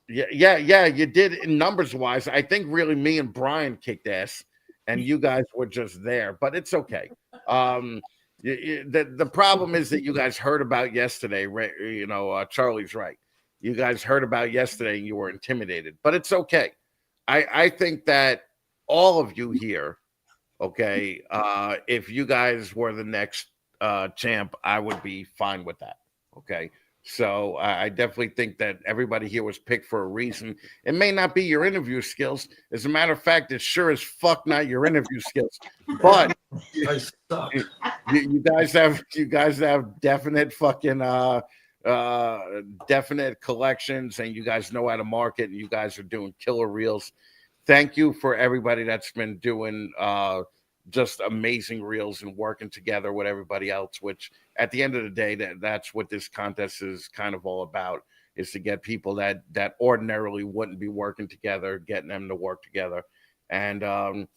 Yeah, you did in numbers wise. I think really me and Brian kicked ass, and you guys were just there, but it's okay. The problem is that you guys heard about yesterday. Charlie's right. You guys heard about yesterday and you were intimidated, but it's okay. I think that all of you here, okay, if you guys were the next champ, I would be fine with that. Okay. So I definitely think that everybody here was picked for a reason. It may not be your interview skills. As a matter of fact, it's sure as fuck not your interview skills. But I suck. you guys have definite fucking definite collections, and you guys know how to market, and you guys are doing killer reels. Thank you for everybody that's been doing just amazing reels and working together with everybody else, which at the end of the day, that's what this contest is kind of all about, is to get people that ordinarily wouldn't be working together, getting them to work together. And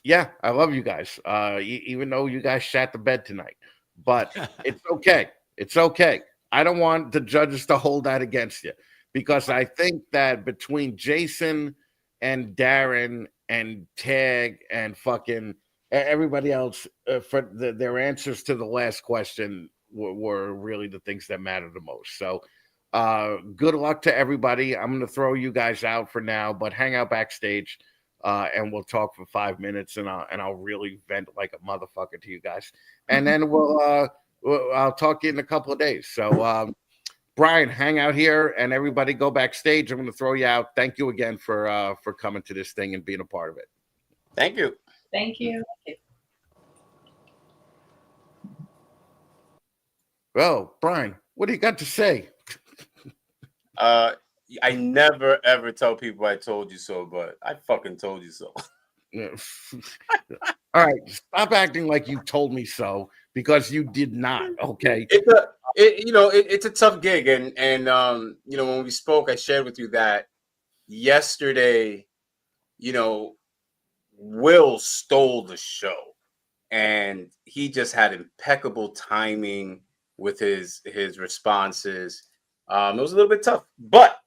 yeah, I love you guys, even though you guys shat the bed tonight, but it's okay. It's okay. I don't want the judges to hold that against you, because I think that between Jason and Darren and Tag and fucking everybody else, for their answers to the last question were really the things that matter the most. So good luck to everybody. I'm going to throw you guys out for now, but hang out backstage and we'll talk for 5 minutes, and I'll really vent like a motherfucker to you guys. And then I'll talk to you in a couple of days. So Brian, hang out here, and everybody go backstage. I'm going to throw you out. Thank you again for coming to this thing and being a part of it. Thank you. Thank you. Well, Brian, what do you got to say? I never ever tell people I told you so, but I fucking told you so. Yeah. All right, stop acting like you told me so, because you did not. Okay. It's a tough gig, and when we spoke, I shared with you that yesterday, Will stole the show, and he just had impeccable timing with his responses. It was a little bit tough, but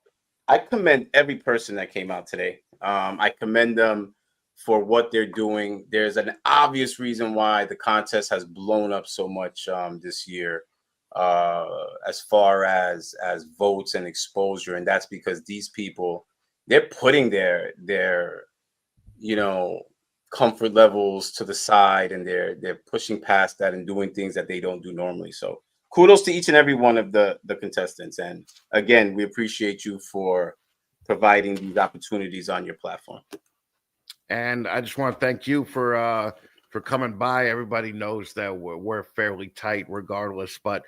I commend every person that came out today. I commend them for what they're doing. There's an obvious reason why the contest has blown up so much this year, as far as votes and exposure, and that's because these people, they're putting their comfort levels to the side, and they're pushing past that and doing things that they don't do normally. So kudos to each and every one of the contestants. And again, we appreciate you for providing these opportunities on your platform. And I just want to thank you for coming by. Everybody knows that we're fairly tight regardless, but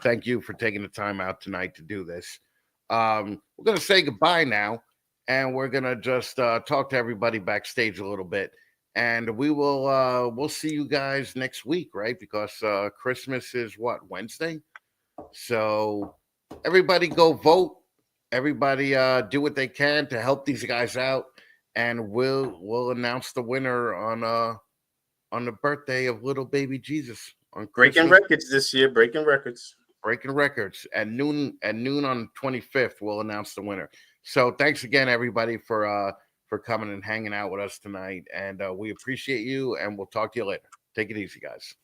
thank you for taking the time out tonight to do this. We're going to say goodbye now, and we're going to just talk to everybody backstage a little bit. And we'll see you guys next week, right? Because Christmas is what, Wednesday? So everybody go vote. Everybody do what they can to help these guys out, and we'll announce the winner on the birthday of little baby Jesus on Breaking Christmas. records this year. Breaking records At noon on the 25th. We'll announce the winner. So thanks again, everybody, for coming and hanging out with us tonight, and we appreciate you. And we'll talk to you later. Take it easy, guys.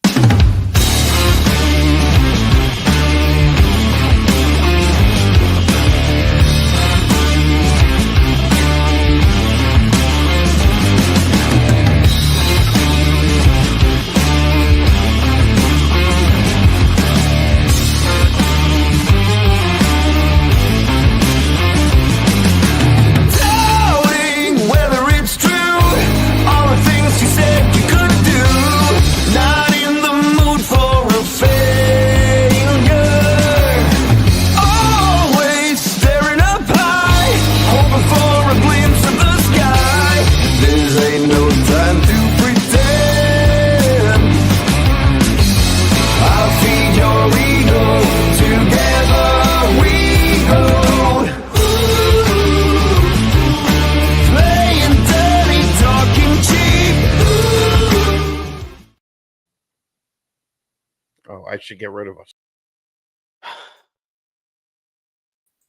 Oh, I should get rid of us.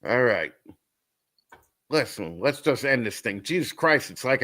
All right. Listen, let's just end this thing. Jesus Christ, it's like I